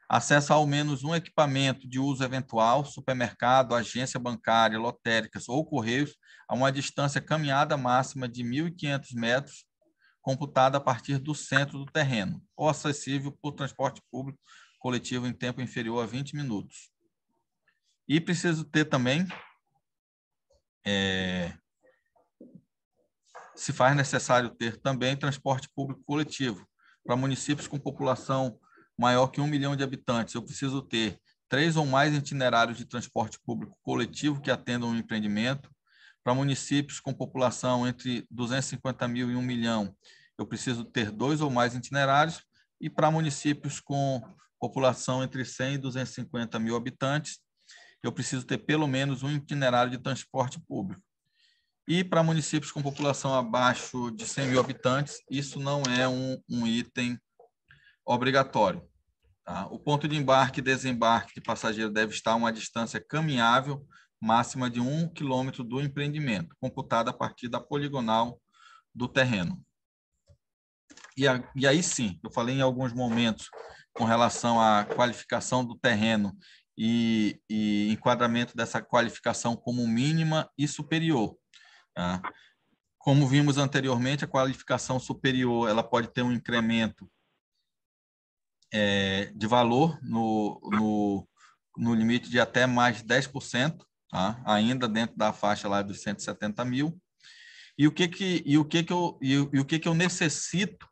Acesso a ao menos um equipamento de uso eventual, supermercado, agência bancária, lotéricas ou correios, a uma distância caminhada máxima de 1.500 metros, computada a partir do centro do terreno, ou acessível por transporte público coletivo em tempo inferior a 20 minutos. E preciso ter também, se faz necessário ter também transporte público coletivo. Para municípios com população maior que 1 milhão de habitantes, eu preciso ter 3 ou mais itinerários de transporte público coletivo que atendam o empreendimento. Para municípios com população entre 250 mil e 1 milhão, eu preciso ter 2 ou mais itinerários. E para municípios com população entre 100 e 250 mil habitantes, eu preciso ter pelo menos um itinerário de transporte público. E para municípios com população abaixo de 100 mil habitantes, isso não é um item obrigatório. Tá? O ponto de embarque e desembarque de passageiro deve estar a uma distância caminhável máxima de 1 quilômetro do empreendimento, computada a partir da poligonal do terreno. E aí sim, eu falei em alguns momentos com relação à qualificação do terreno e enquadramento dessa qualificação como mínima e superior. Tá? Como vimos anteriormente, a qualificação superior ela pode ter um incremento de valor no limite de até mais 10%, tá? Ainda dentro da faixa lá dos 170 mil. E o que eu necessito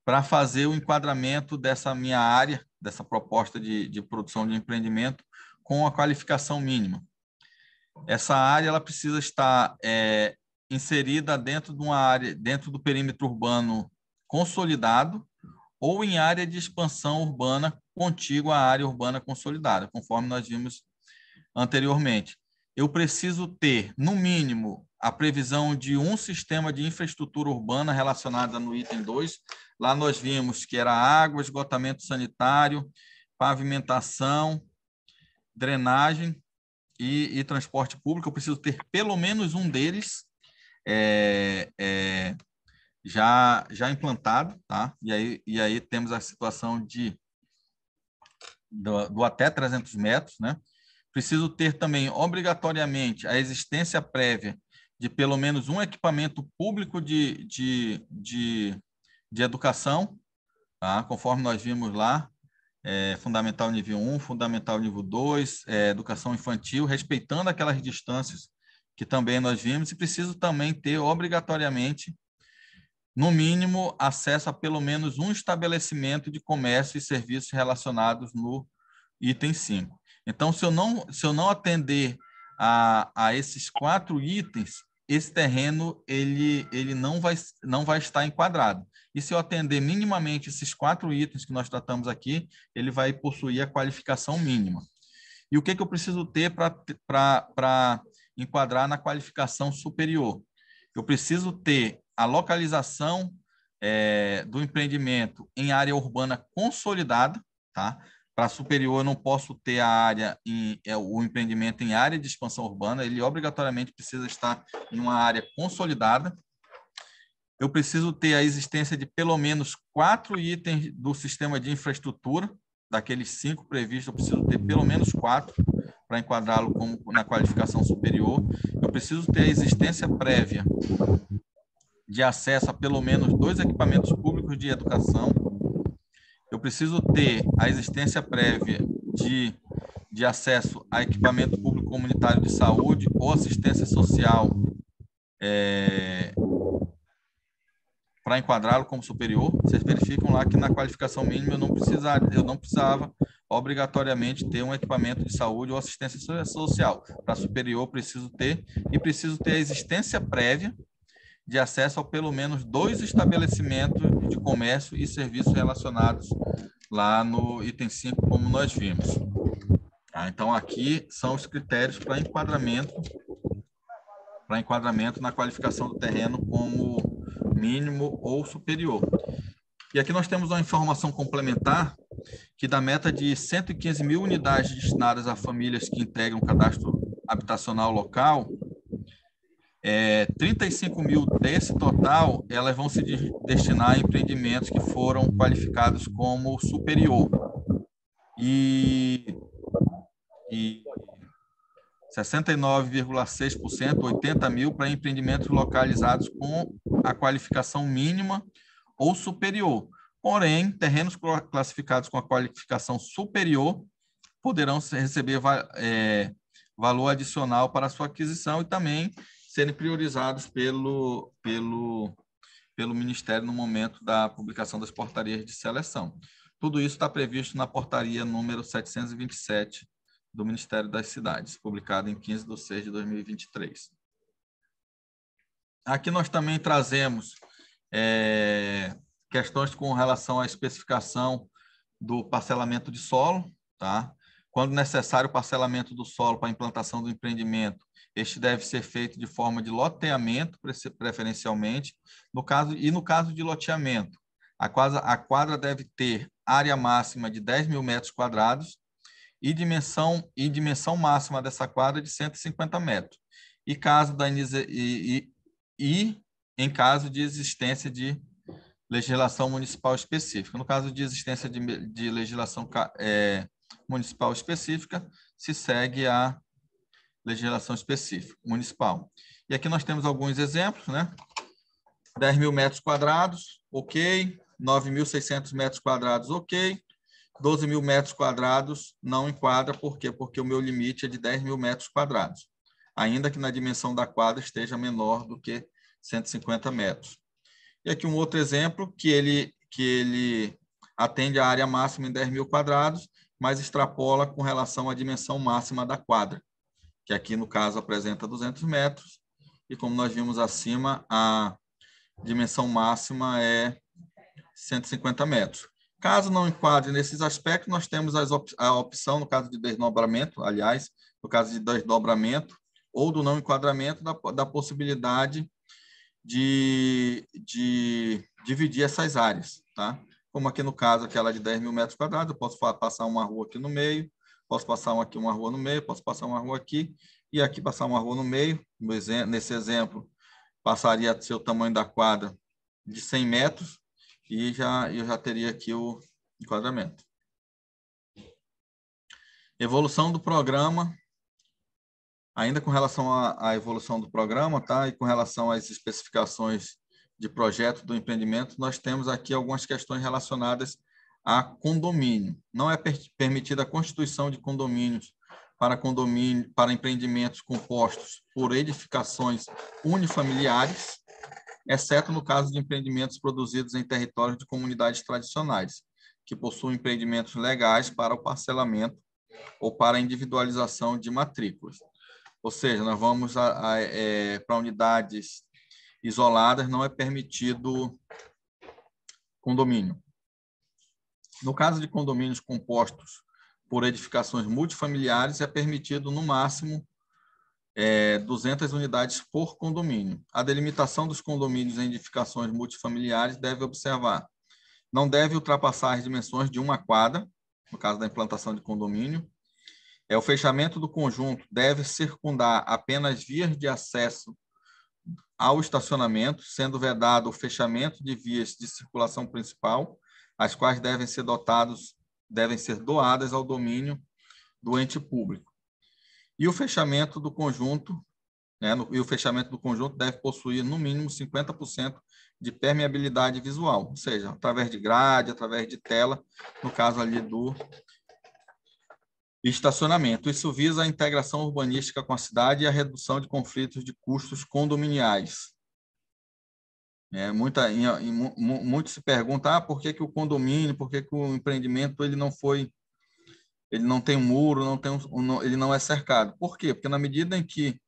para fazer o enquadramento dessa minha área, dessa proposta de produção de empreendimento com a qualificação mínima? Essa área ela precisa estar inserida dentro de uma área, dentro do perímetro urbano consolidado ou em área de expansão urbana contígua à área urbana consolidada, conforme nós vimos anteriormente. Eu preciso ter, no mínimo, a previsão de um sistema de infraestrutura urbana relacionada no item 2. Lá nós vimos que era água, esgotamento sanitário, pavimentação, drenagem e transporte público. Eu preciso ter pelo menos um deles já implantado, tá? E aí temos a situação do até 300 metros, né? Preciso ter também, obrigatoriamente, a existência prévia de pelo menos um equipamento público de educação, tá? Conforme nós vimos lá, fundamental nível 1, fundamental nível 2, educação infantil, respeitando aquelas distâncias que também nós vimos, e preciso também ter, obrigatoriamente, no mínimo, acesso a pelo menos um estabelecimento de comércio e serviços relacionados no item 5. Então, se eu não atender a esses 4 itens, esse terreno ele não vai estar enquadrado. E se eu atender minimamente esses 4 itens que nós tratamos aqui, ele vai possuir a qualificação mínima. E o que eu preciso ter para enquadrar na qualificação superior? Eu preciso ter a localização do empreendimento em área urbana consolidada, tá? Para superior, eu não posso ter o empreendimento em área de expansão urbana, ele obrigatoriamente precisa estar em uma área consolidada. Eu preciso ter a existência de pelo menos 4 itens do sistema de infraestrutura, daqueles 5 previstos, eu preciso ter pelo menos 4 para enquadrá-lo na qualificação superior. Eu preciso ter a existência prévia de acesso a pelo menos 2 equipamentos públicos de educação. Eu preciso ter a existência prévia de acesso a equipamento público comunitário de saúde ou assistência social para enquadrá-lo como superior, vocês verificam lá que na qualificação mínima eu não precisava obrigatoriamente ter um equipamento de saúde ou assistência social. Para superior, preciso ter a existência prévia de acesso a pelo menos 2 estabelecimentos de comércio e serviços relacionados lá no item 5, como nós vimos. Então, aqui são os critérios para enquadramento na qualificação do terreno como mínimo ou superior. E aqui nós temos uma informação complementar que da meta de 115 mil unidades destinadas a famílias que integram o cadastro habitacional local, 35 mil desse total, elas vão se destinar a empreendimentos que foram qualificados como superior. E 69,6%, 80 mil, para empreendimentos localizados com a qualificação mínima ou superior. Porém, terrenos classificados com a qualificação superior poderão receber valor adicional para sua aquisição e também serem priorizados pelo Ministério no momento da publicação das portarias de seleção. Tudo isso está previsto na portaria número 727 do Ministério das Cidades, publicada em 15/6/2023. Aqui nós também trazemos questões com relação à especificação do parcelamento de solo, tá? Quando necessário o parcelamento do solo para a implantação do empreendimento, este deve ser feito de forma de loteamento, preferencialmente. No caso de loteamento, a quadra deve ter área máxima de 10 mil metros quadrados e dimensão máxima dessa quadra de 150 metros. Em caso de existência de legislação municipal específica. No caso de existência de legislação municipal específica, se segue a legislação específica municipal. E aqui nós temos alguns exemplos, né? 10 mil metros quadrados, ok. 9.600 metros quadrados, ok. 12 mil metros quadrados não enquadra, por quê? Porque o meu limite é de 10 mil metros quadrados, ainda que na dimensão da quadra esteja menor do que 150 metros. E aqui um outro exemplo, que ele atende a área máxima em 10 mil quadrados, mas extrapola com relação à dimensão máxima da quadra, que aqui, no caso, apresenta 200 metros, e como nós vimos acima, a dimensão máxima é 150 metros. Caso não enquadre nesses aspectos, nós temos a opção, no caso de desdobramento, aliás, no caso de desdobramento, ou do não enquadramento, da possibilidade de dividir essas áreas, tá? Como aqui no caso, aquela de 10 mil metros quadrados, eu posso passar uma rua aqui no meio, posso passar aqui uma rua no meio, posso passar uma rua aqui, e aqui passar uma rua no meio. Nesse exemplo, passaria a ser o tamanho da quadra de 100 metros, e eu já teria aqui o enquadramento. Evolução do programa. Ainda com relação à evolução do programa, tá? E com relação às especificações de projeto do empreendimento, nós temos aqui algumas questões relacionadas a condomínio. Não é permitida a constituição de condomínios para empreendimentos compostos por edificações unifamiliares, exceto no caso de empreendimentos produzidos em territórios de comunidades tradicionais, que possuem empreendimentos legais para o parcelamento ou para a individualização de matrículas. Ou seja, nós vamos para unidades isoladas, não é permitido condomínio. No caso de condomínios compostos por edificações multifamiliares, é permitido, no máximo, 200 unidades por condomínio. A delimitação dos condomínios em edificações multifamiliares deve observar: não deve ultrapassar as dimensões de uma quadra, no caso da implantação de condomínio. O fechamento do conjunto deve circundar apenas vias de acesso ao estacionamento, sendo vedado o fechamento de vias de circulação principal, as quais devem ser doadas ao domínio do ente público. E o fechamento do conjunto, deve possuir no mínimo 50% de permeabilidade visual, ou seja, através de grade, através de tela, no caso ali do estacionamento. Isso visa a integração urbanística com a cidade e a redução de conflitos de custos condominiais. Muito se pergunta, por que o condomínio, por que o empreendimento ele não tem um muro, ele não é cercado. Por quê? Porque na medida em que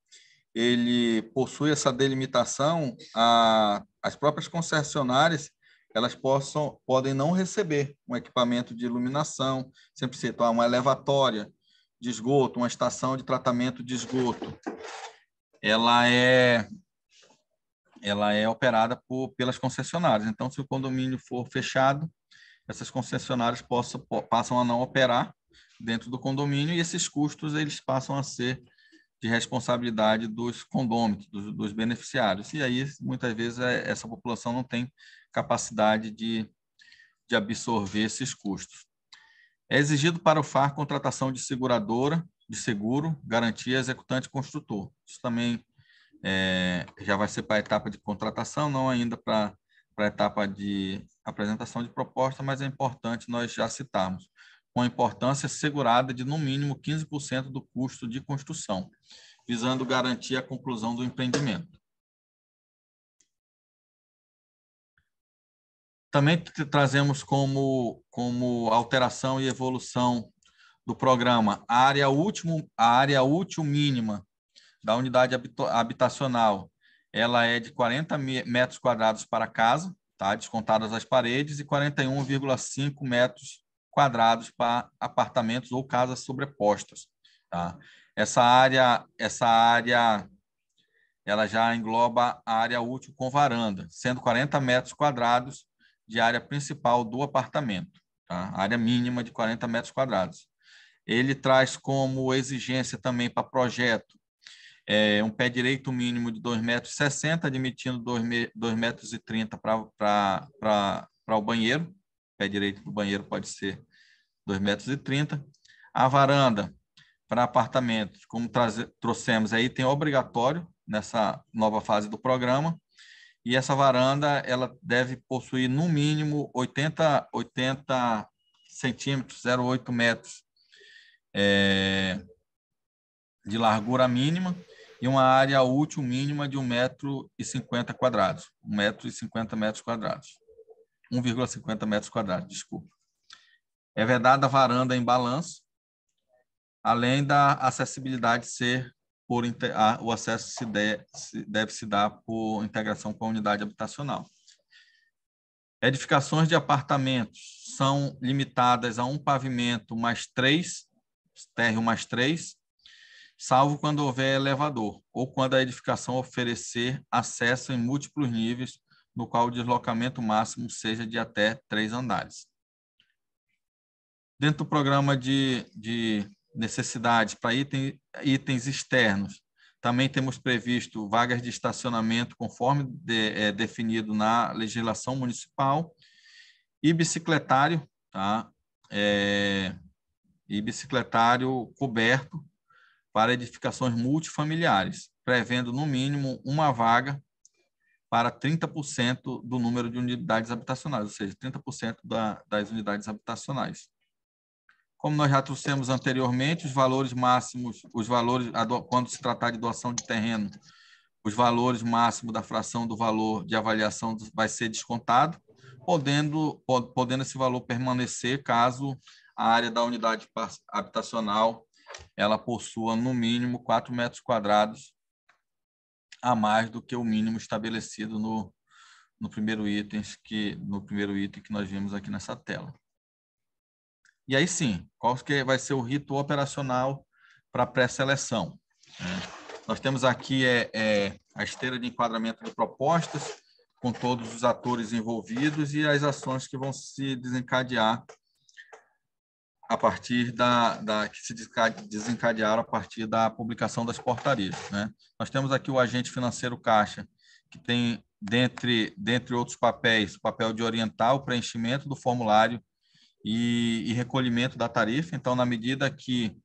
ele possui essa delimitação, as próprias concessionárias elas podem não receber um equipamento de iluminação, sempre cito, uma elevatória de esgoto, uma estação de tratamento de esgoto. Ela é operada pelas concessionárias. Então, se o condomínio for fechado, essas concessionárias passam a não operar dentro do condomínio e esses custos eles passam a ser de responsabilidade dos condôminos, dos beneficiários. E aí, muitas vezes, essa população não tem capacidade de absorver esses custos. É exigido para o FAR contratação de seguradora, de seguro, garantia, executante e construtor. Isso também já vai ser para a etapa de contratação, não ainda para a etapa de apresentação de proposta, mas é importante nós já citarmos, com a importância assegurada de, no mínimo, 15% do custo de construção, visando garantir a conclusão do empreendimento. Também trazemos como alteração e evolução do programa a área útil mínima da unidade habitacional. Ela é de 40 metros quadrados para casa, tá? Descontadas as paredes, e 41,5 metros quadrados para apartamentos ou casas sobrepostas. Tá? Essa área ela já engloba a área útil com varanda, sendo 40 metros quadrados de área principal do apartamento, tá? Área mínima de 40 metros quadrados. Ele traz como exigência também para projeto um pé direito mínimo de 2,60 metros, admitindo 2,30 metros para o banheiro. Pé direito do banheiro pode ser 2,30 metros. A varanda para apartamentos, como trouxemos aí, tem obrigatório nessa nova fase do programa. E essa varanda ela deve possuir, no mínimo, 80 centímetros, 0,8 metros de largura mínima e uma área útil mínima de 1,50 quadrados. 1,50 metros quadrados. 1,50 metros quadrados, desculpa. É vedada a varanda em balanço, além da acessibilidade ser o acesso deve se dar por integração com a unidade habitacional. Edificações de apartamentos são limitadas a um pavimento mais 3, térreo mais 3, salvo quando houver elevador, ou quando a edificação oferecer acesso em múltiplos níveis, no qual o deslocamento máximo seja de até 3 andares. Dentro do programa de necessidades para itens externos, também temos previsto vagas de estacionamento conforme definido na legislação municipal e bicicletário, tá? E bicicletário coberto para edificações multifamiliares, prevendo no mínimo uma vaga para 30% do número de unidades habitacionais, ou seja, 30% das unidades habitacionais. Como nós já trouxemos anteriormente, os valores máximos, quando se tratar de doação de terreno, os valores máximos da fração do valor de avaliação vai ser descontado, podendo esse valor permanecer caso a área da unidade habitacional ela possua no mínimo 4 metros quadrados a mais do que o mínimo estabelecido no primeiro item que nós vimos aqui nessa tela. E aí sim, qual que vai ser o rito operacional para a pré-seleção? Nós temos aqui a esteira de enquadramento de propostas, com todos os atores envolvidos e as ações que vão se desencadear a partir desencadearam a partir da publicação das portarias, né? Nós temos aqui o agente financeiro Caixa, que tem, dentre outros papéis, o papel de orientar o preenchimento do formulário e recolhimento da tarifa. Então, na medida que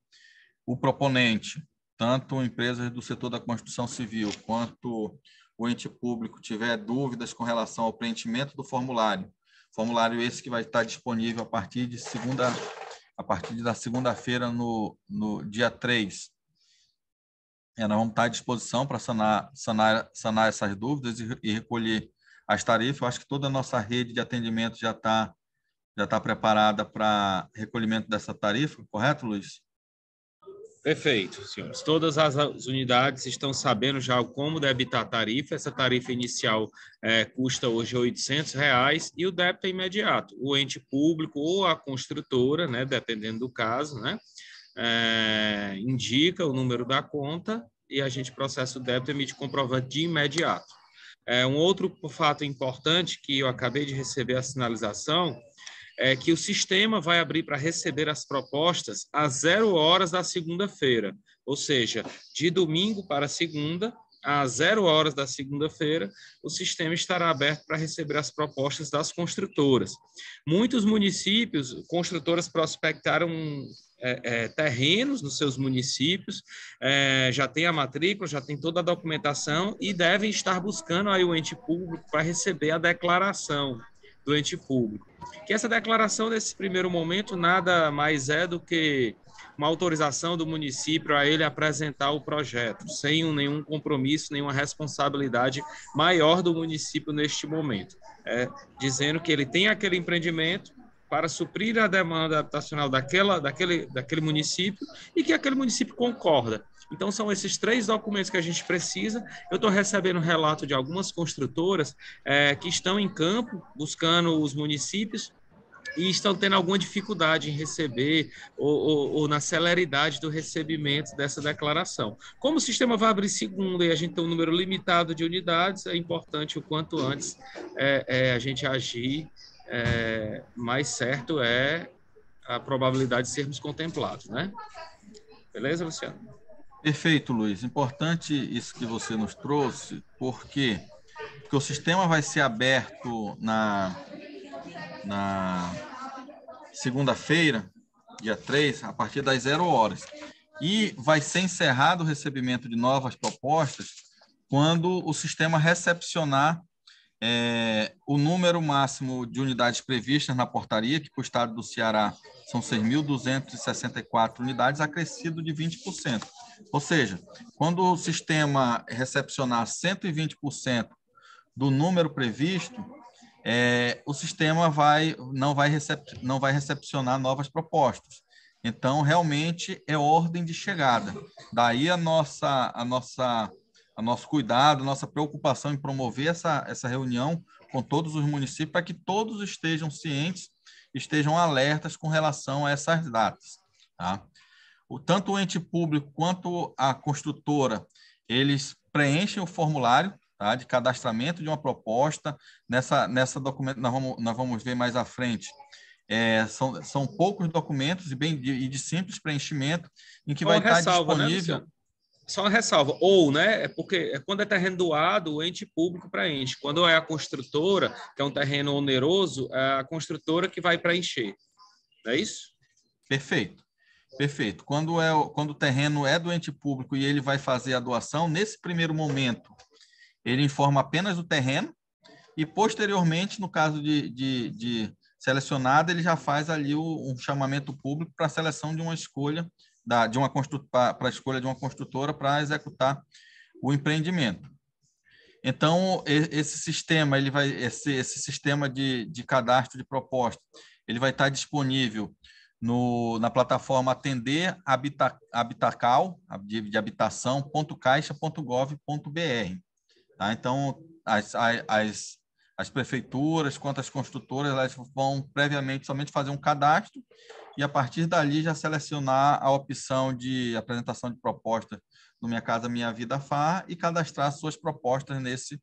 o proponente, tanto empresas do setor da construção civil quanto o ente público, tiver dúvidas com relação ao preenchimento do formulário esse que vai estar disponível a partir da segunda-feira, no dia 3, nós vamos estar à disposição para sanar essas dúvidas e recolher as tarifas. Eu acho que toda a nossa rede de atendimento já está preparada para recolhimento dessa tarifa, correto, Luiz? Perfeito, senhores. Todas as unidades estão sabendo já como debitar a tarifa. Essa tarifa inicial custa hoje R$ 800 e o débito é imediato. O ente público ou a construtora, né, dependendo do caso, né, indica o número da conta e a gente processa o débito e emite comprovante de imediato. Um outro fato importante que eu acabei de receber a sinalização é que o sistema vai abrir para receber as propostas às 0 horas da segunda-feira, ou seja, de domingo para segunda, às 0 horas da segunda-feira, o sistema estará aberto para receber as propostas das construtoras. Muitos municípios, construtoras prospectaram terrenos nos seus municípios, já tem a matrícula, já tem toda a documentação e devem estar buscando aí o ente público para receber a declaração do ente público. Que essa declaração, nesse primeiro momento, nada mais é do que uma autorização do município a ele apresentar o projeto, sem nenhum compromisso, nenhuma responsabilidade maior do município neste momento. Dizendo que ele tem aquele empreendimento para suprir a demanda habitacional daquele município e que aquele município concorda. Então, são esses 3 documentos que a gente precisa. Eu estou recebendo relato de algumas construtoras que estão em campo buscando os municípios e estão tendo alguma dificuldade em receber ou na celeridade do recebimento dessa declaração. Como o sistema vai abrir segunda e a gente tem um número limitado de unidades, é importante o quanto antes a gente agir, mais certo é a probabilidade de sermos contemplados, né? Beleza, Luciano? Perfeito, Luiz. Importante isso que você nos trouxe, porque o sistema vai ser aberto na segunda-feira, dia 3, a partir das 0 horas. E vai ser encerrado o recebimento de novas propostas quando o sistema recepcionar o número máximo de unidades previstas na portaria, que para o estado do Ceará são 6.264 unidades, acrescido de 20%. Ou seja, quando o sistema recepcionar 120% do número previsto, o sistema não vai recepcionar novas propostas. Então, realmente, é ordem de chegada. Daí nosso cuidado, nossa preocupação em promover essa reunião com todos os municípios para que todos estejam cientes, estejam alertas com relação a essas datas. Tá? Tanto o ente público quanto a construtora, eles preenchem o formulário, tá, de cadastramento de uma proposta. Nessa documento, nós vamos ver mais à frente. São poucos documentos e de simples preenchimento, em que vai estar disponível... Né, só uma ressalva, né? Porque quando é terreno doado, o ente público preenche. Quando é a construtora, que é um terreno oneroso, é a construtora que vai preencher. Não é isso? Perfeito. Perfeito. Quando o terreno é do ente público e ele vai fazer a doação, nesse primeiro momento, ele informa apenas o terreno e, posteriormente, no caso de selecionado, ele já faz ali um chamamento público para a seleção de uma escolha, para a escolha de uma construtora para executar o empreendimento. Então, esse sistema, esse sistema de cadastro de proposta, ele vai estar disponível na plataforma Atender Habitacal, de habitação.caixa.gov.br. Tá? Então, as prefeituras quanto as construtoras, elas vão previamente somente fazer um cadastro e, a partir dali, já selecionar a opção de apresentação de proposta no Minha Casa Minha Vida FAR e cadastrar suas propostas nesse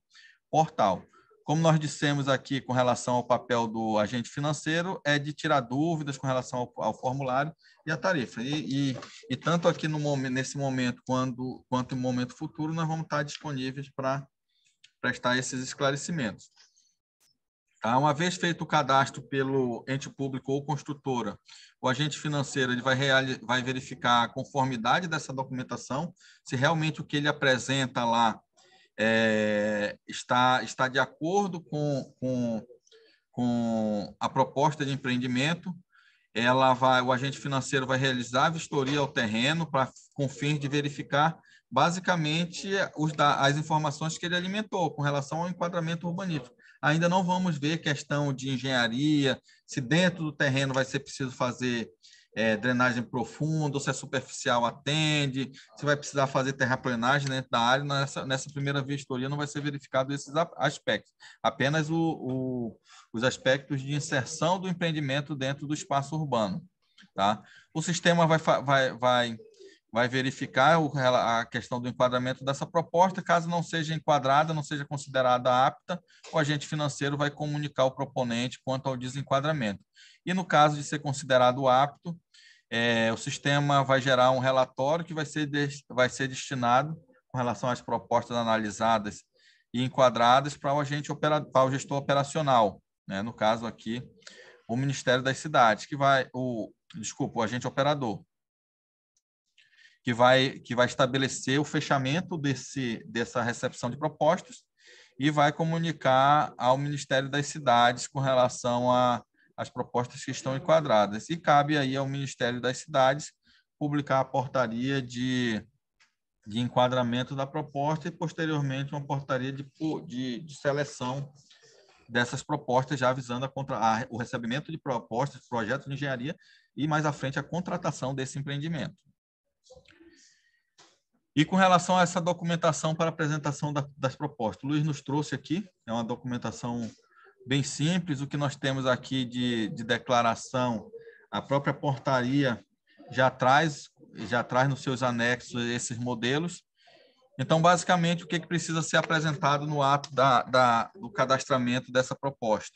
portal. Como nós dissemos aqui com relação ao papel do agente financeiro, é de tirar dúvidas com relação ao formulário e à tarifa. E tanto aqui nesse momento quanto no momento futuro, nós vamos estar disponíveis para prestar esses esclarecimentos. Tá? Uma vez feito o cadastro pelo ente público ou construtora, o agente financeiro ele vai verificar a conformidade dessa documentação, se realmente o que ele apresenta lá está de acordo com a proposta de empreendimento. O agente financeiro vai realizar a vistoria ao terreno com fins de verificar basicamente as informações que ele alimentou com relação ao enquadramento urbanístico. Ainda não vamos ver questão de engenharia, se dentro do terreno vai ser preciso fazer drenagem profunda, ou se é superficial atende, se vai precisar fazer terraplenagem dentro da área. Nessa primeira vistoria não vai ser verificado esses aspectos, apenas os aspectos de inserção do empreendimento dentro do espaço urbano. Tá? O sistema vai verificar a questão do enquadramento dessa proposta. Caso não seja enquadrada, não seja considerada apta, o agente financeiro vai comunicar ao proponente quanto ao desenquadramento. E no caso de ser considerado apto, o sistema vai gerar um relatório que vai ser destinado, com relação às propostas analisadas e enquadradas, para o gestor operacional, né? No caso aqui, o Ministério das Cidades, o agente operador, que vai estabelecer o fechamento dessa recepção de propostas e vai comunicar ao Ministério das Cidades com relação às propostas que estão enquadradas. E cabe aí ao Ministério das Cidades publicar a portaria de enquadramento da proposta e, posteriormente, uma portaria de seleção dessas propostas, já avisando o recebimento de propostas, projetos de engenharia e, mais à frente, a contratação desse empreendimento. E com relação a essa documentação para apresentação das propostas, o Luiz nos trouxe aqui, é uma documentação bem simples. O que nós temos aqui de declaração, a própria portaria já traz nos seus anexos esses modelos. Então, basicamente, o que precisa ser apresentado no ato do cadastramento dessa proposta?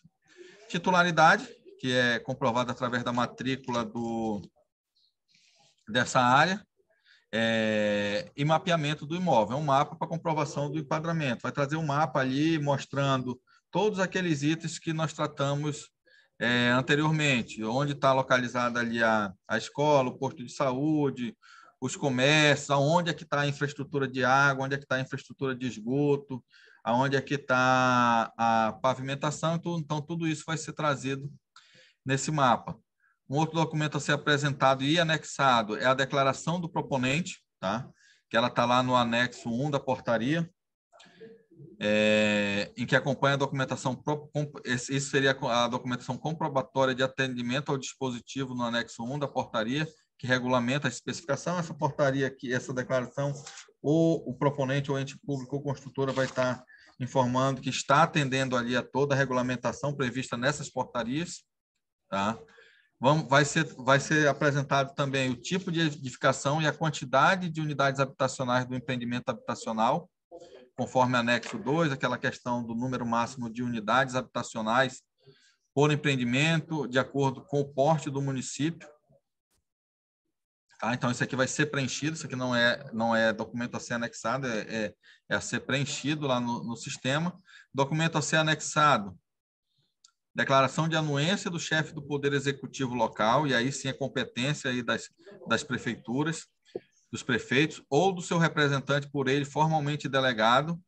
Titularidade, que é comprovada através da matrícula dessa área, e mapeamento do imóvel. É um mapa para comprovação do enquadramento. Vai trazer um mapa ali mostrando todos aqueles itens que nós tratamos anteriormente, onde está localizada ali a escola, o posto de saúde, os comércios, aonde é que está a infraestrutura de água, onde é que está a infraestrutura de esgoto, aonde é que está a pavimentação. Então, tudo isso vai ser trazido nesse mapa. Um outro documento a ser apresentado e anexado é a declaração do proponente, tá? Que ela está lá no anexo 1 da portaria, em que acompanha a documentação, isso seria a documentação comprobatória de atendimento ao dispositivo no anexo 1 da portaria, que regulamenta a especificação. Essa portaria aqui, essa declaração, ou o proponente ou ente público ou construtora vai estar informando que está atendendo ali a toda a regulamentação prevista nessas portarias, tá? Vai ser apresentado também o tipo de edificação e a quantidade de unidades habitacionais do empreendimento habitacional, conforme anexo 2, aquela questão do número máximo de unidades habitacionais por empreendimento, de acordo com o porte do município. Tá? Então, isso aqui vai ser preenchido, isso aqui não é documento a ser anexado, é a ser preenchido lá no sistema. Documento a ser anexado: declaração de anuência do chefe do Poder Executivo local, e aí sim a competência aí das prefeituras, dos prefeitos, ou do seu representante por ele formalmente delegado,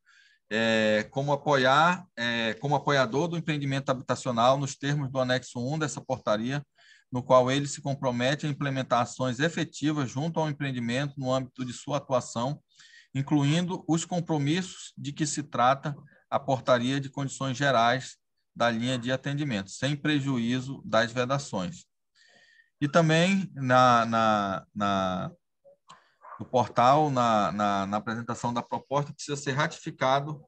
como apoiador do empreendimento habitacional nos termos do anexo 1 dessa portaria, no qual ele se compromete a implementar ações efetivas junto ao empreendimento no âmbito de sua atuação, incluindo os compromissos de que se trata a portaria de condições gerais da linha de atendimento, sem prejuízo das vedações. E também no portal, na apresentação da proposta, precisa ser ratificado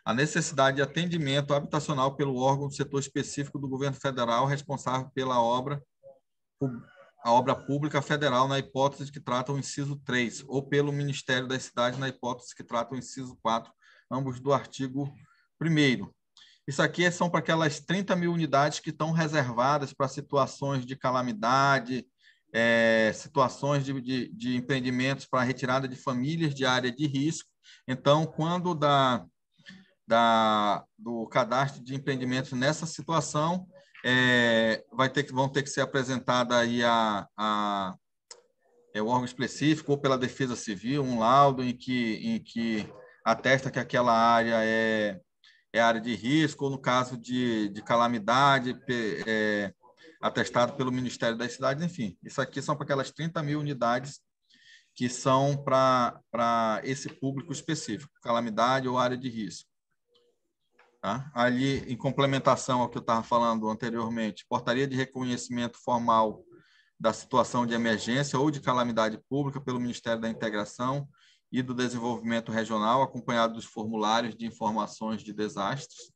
a necessidade de atendimento habitacional pelo órgão do setor específico do governo federal responsável pela obra pública federal, na hipótese que trata o inciso 3, ou pelo Ministério das Cidades, na hipótese que trata o inciso 4, ambos do artigo 1º. Isso aqui são para aquelas 30 mil unidades que estão reservadas para situações de calamidade, situações de empreendimentos para retirada de famílias de área de risco. Então, quando do cadastro de empreendimentos nessa situação, vão ter que ser apresentada aí o órgão específico, ou pela Defesa Civil, um laudo em que atesta que aquela área é área de risco, ou no caso de calamidade, atestado pelo Ministério das Cidades, enfim. Isso aqui são para aquelas 30 mil unidades que são para esse público específico, calamidade ou área de risco. Tá? Ali, em complementação ao que eu estava falando anteriormente, portaria de reconhecimento formal da situação de emergência ou de calamidade pública pelo Ministério da Integração e do Desenvolvimento Regional, acompanhado dos formulários de informações de desastres,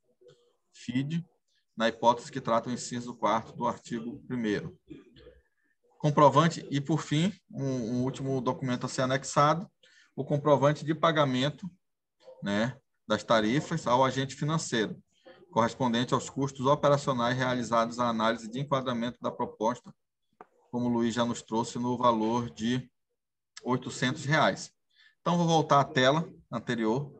FID, na hipótese que trata o inciso 4º do artigo 1º. Comprovante, e por fim, um último documento a ser anexado, o comprovante de pagamento, né, das tarifas ao agente financeiro, correspondente aos custos operacionais realizados à análise de enquadramento da proposta, como o Luiz já nos trouxe, no valor de R$ 800. Então, vou voltar à tela anterior,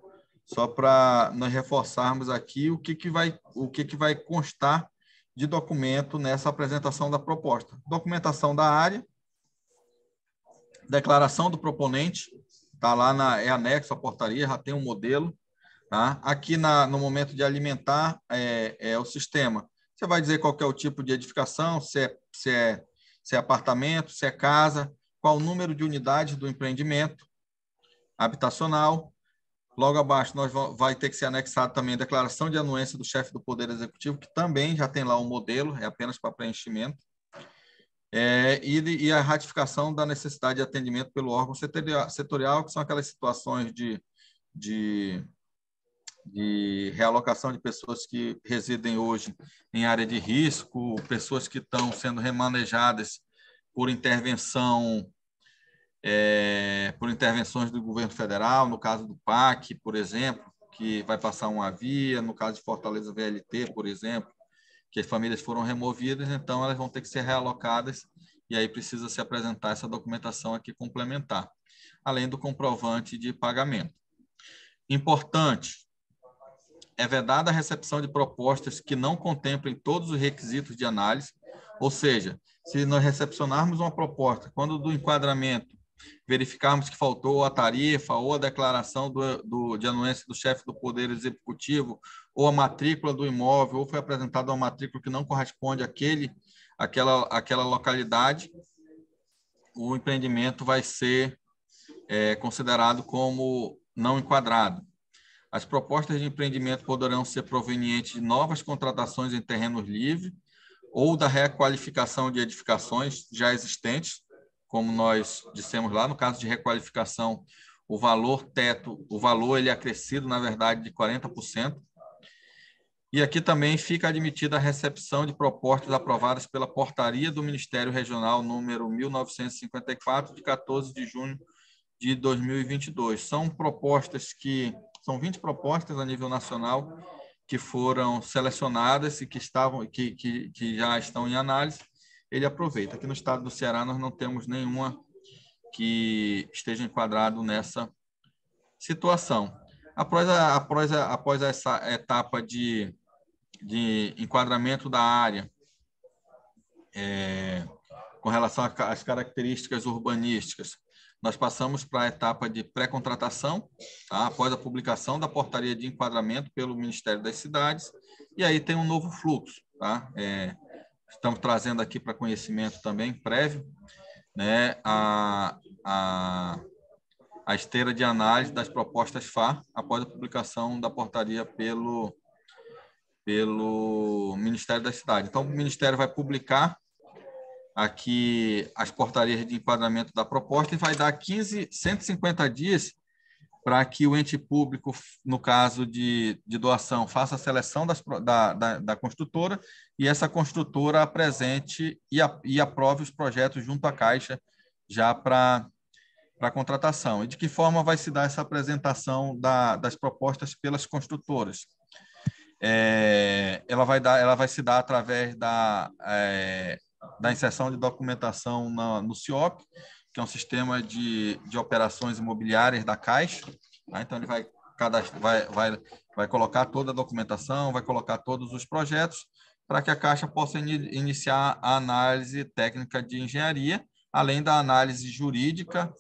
só para nós reforçarmos aqui o que vai constar de documento nessa apresentação da proposta. Documentação da área, declaração do proponente, está lá, é anexo à portaria, já tem um modelo. Tá? Aqui, no momento de alimentar o sistema, você vai dizer qual que é o tipo de edificação, se é apartamento, se é casa, qual o número de unidades do empreendimento habitacional. Logo abaixo, vai ter que ser anexado também a declaração de anuência do chefe do Poder Executivo, que também já tem lá um modelo, é apenas para preenchimento. E a ratificação da necessidade de atendimento pelo órgão setorial, que são aquelas situações de realocação de pessoas que residem hoje em área de risco, pessoas que estão sendo remanejadas por intervenções do governo federal, no caso do PAC, por exemplo, que vai passar uma via, no caso de Fortaleza VLT, por exemplo, que as famílias foram removidas, então elas vão ter que ser realocadas, e aí precisa se apresentar essa documentação aqui complementar, além do comprovante de pagamento. Importante, é vedada a recepção de propostas que não contemplem todos os requisitos de análise, ou seja, se nós recepcionarmos uma proposta, quando do enquadramento verificarmos que faltou a tarifa ou a declaração de anuência do chefe do Poder Executivo, ou a matrícula do imóvel, ou foi apresentada uma matrícula que não corresponde àquela localidade, o empreendimento vai ser considerado como não enquadrado. As propostas de empreendimento poderão ser provenientes de novas contratações em terrenos livres ou da requalificação de edificações já existentes, como nós dissemos lá, no caso de requalificação, o valor ele é acrescido, na verdade, de 40%. E aqui também fica admitida a recepção de propostas aprovadas pela Portaria do Ministério Regional número 1954, de 14 de junho de 2022. São 20 propostas a nível nacional que foram selecionadas e que já estão em análise. Ele aproveita. Aqui no estado do Ceará nós não temos nenhuma que esteja enquadrado nessa situação. Após essa etapa de enquadramento da área, com relação às características urbanísticas, nós passamos para a etapa de pré-contratação, tá? Após a publicação da portaria de enquadramento pelo Ministério das Cidades, e aí tem um novo fluxo. Tá? Estamos trazendo aqui para conhecimento também prévio, né, a esteira de análise das propostas FAR após a publicação da portaria pelo Ministério da Cidade. Então, o Ministério vai publicar aqui as portarias de enquadramento da proposta e vai dar 150 dias para que o ente público, no caso de doação, faça a seleção da construtora e essa construtora apresente e aprove os projetos junto à Caixa já para contratação. E de que forma vai se dar essa apresentação das propostas pelas construtoras? Ela vai se dar através da inserção de documentação no CIOP, que é um sistema de operações imobiliárias da Caixa. Tá? Então, ele vai colocar toda a documentação, vai colocar todos os projetos, para que a Caixa possa iniciar a análise técnica de engenharia, além da análise jurídica,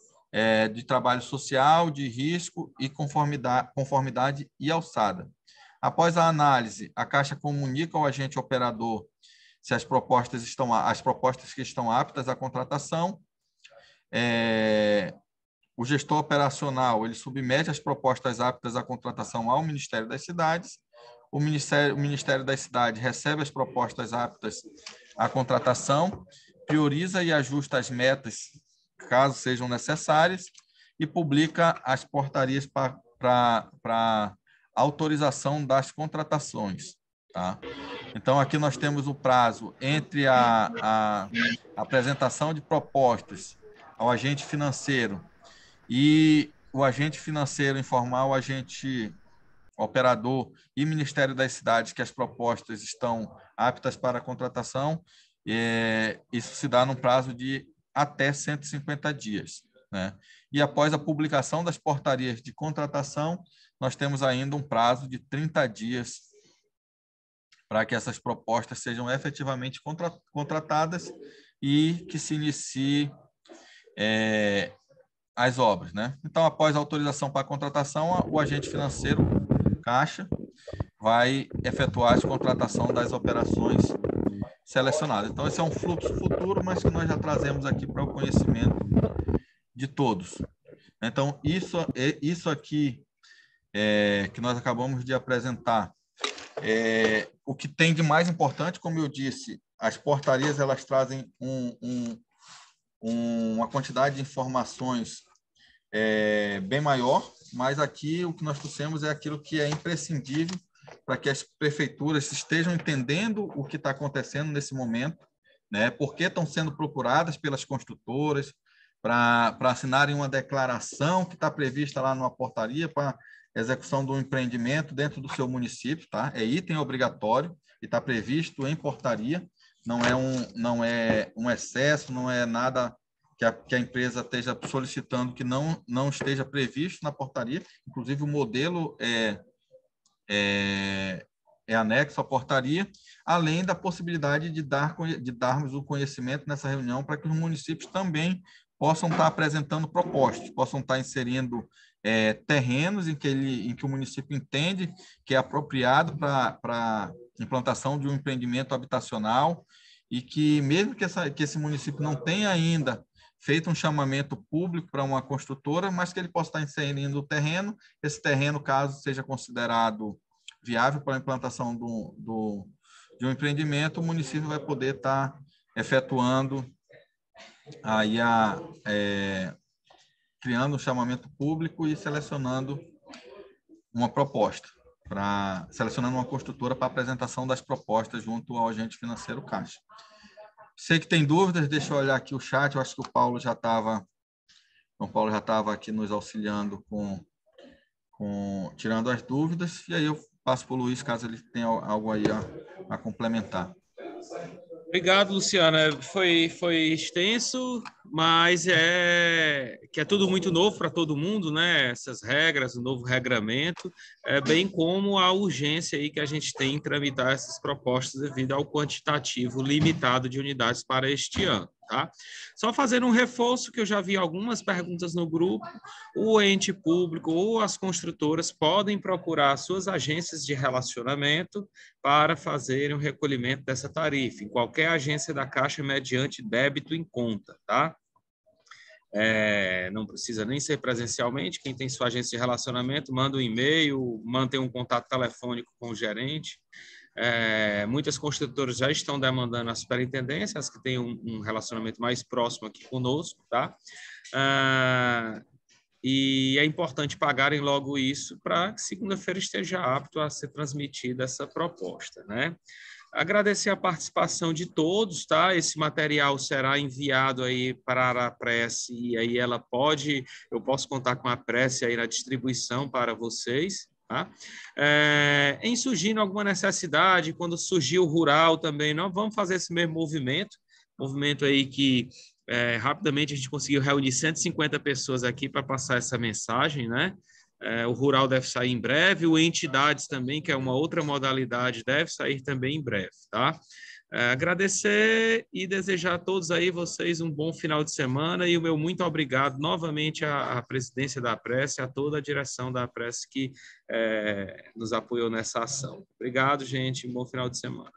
de trabalho social, de risco e conformidade e alçada. Após a análise, a Caixa comunica ao agente operador se as propostas que estão aptas à contratação. O gestor operacional ele submete as propostas aptas à contratação ao Ministério das Cidades. o Ministério da Cidade recebe as propostas aptas à contratação, prioriza e ajusta as metas, caso sejam necessárias, e publica as portarias para autorização das contratações. Tá? Então, aqui nós temos o prazo entre a apresentação de propostas ao agente financeiro e o agente financeiro informar o agente operador e Ministério das Cidades que as propostas estão aptas para contratação. Isso se dá num prazo de até 150 dias. Né? E após a publicação das portarias de contratação, nós temos ainda um prazo de 30 dias para que essas propostas sejam efetivamente contratadas e que se inicie as obras. Né? Então, após a autorização para a contratação, o agente financeiro, Caixa, vai efetuar a contratação das operações selecionadas. Então, esse é um fluxo futuro, mas que nós já trazemos aqui para o conhecimento de todos. Então, isso aqui que nós acabamos de apresentar, o que tem de mais importante, como eu disse, as portarias elas trazem uma quantidade de informações bem maior, mas aqui o que nós trouxemos é aquilo que é imprescindível para que as prefeituras estejam entendendo o que está acontecendo nesse momento, né? Por que estão sendo procuradas pelas construtoras para assinarem uma declaração que está prevista lá numa portaria para execução do empreendimento dentro do seu município, tá? É item obrigatório e está previsto em portaria, não é um excesso, não é nada que a empresa esteja solicitando que não esteja previsto na portaria. Inclusive, o modelo é anexo à portaria, além da possibilidade de darmos o conhecimento nessa reunião para que os municípios também possam estar apresentando propostas, possam estar inserindo terrenos em que o município entende que é apropriado para implantação de um empreendimento habitacional e que, mesmo que esse município não tenha ainda feito um chamamento público para uma construtora, mas que ele possa estar inserindo o terreno, esse terreno, caso seja considerado viável para a implantação de um empreendimento, o município vai poder estar efetuando aí criando um chamamento público e selecionando uma proposta, selecionando uma construtora para apresentação das propostas junto ao agente financeiro Caixa. Sei que tem dúvidas, deixa eu olhar aqui o chat, eu acho que o Paulo já estava aqui nos auxiliando tirando as dúvidas, e aí eu passo para o Luiz, caso ele tenha algo aí a complementar. Obrigado, Luciana. Foi extenso, mas que é tudo muito novo para todo mundo, né? Essas regras, o novo regramento, bem como a urgência aí que a gente tem em tramitar essas propostas devido ao quantitativo limitado de unidades para este ano. Tá? Só fazer um reforço que eu já vi algumas perguntas no grupo, o ente público ou as construtoras podem procurar suas agências de relacionamento para fazerem o recolhimento dessa tarifa, em qualquer agência da Caixa mediante débito em conta, tá? Não precisa nem ser presencialmente, quem tem sua agência de relacionamento, manda um e-mail, mantém um contato telefônico com o gerente. Muitas construtoras já estão demandando a superintendência, as que têm um relacionamento mais próximo aqui conosco, tá? E é importante pagarem logo isso para que segunda-feira esteja apto a ser transmitida essa proposta, né? Agradecer a participação de todos, tá? Esse material será enviado aí para a Prece e aí eu posso contar com a Prece aí na distribuição para vocês, tá? Em surgindo alguma necessidade, quando surgir o rural também, nós vamos fazer esse mesmo movimento aí que rapidamente a gente conseguiu reunir 150 pessoas aqui para passar essa mensagem, né? O rural deve sair em breve, o entidades também, que é uma outra modalidade, deve sair também em breve, tá? Agradecer e desejar a todos aí, vocês, um bom final de semana e o meu muito obrigado novamente à presidência da Prece, a toda a direção da Prece que nos apoiou nessa ação. Obrigado, gente, um bom final de semana.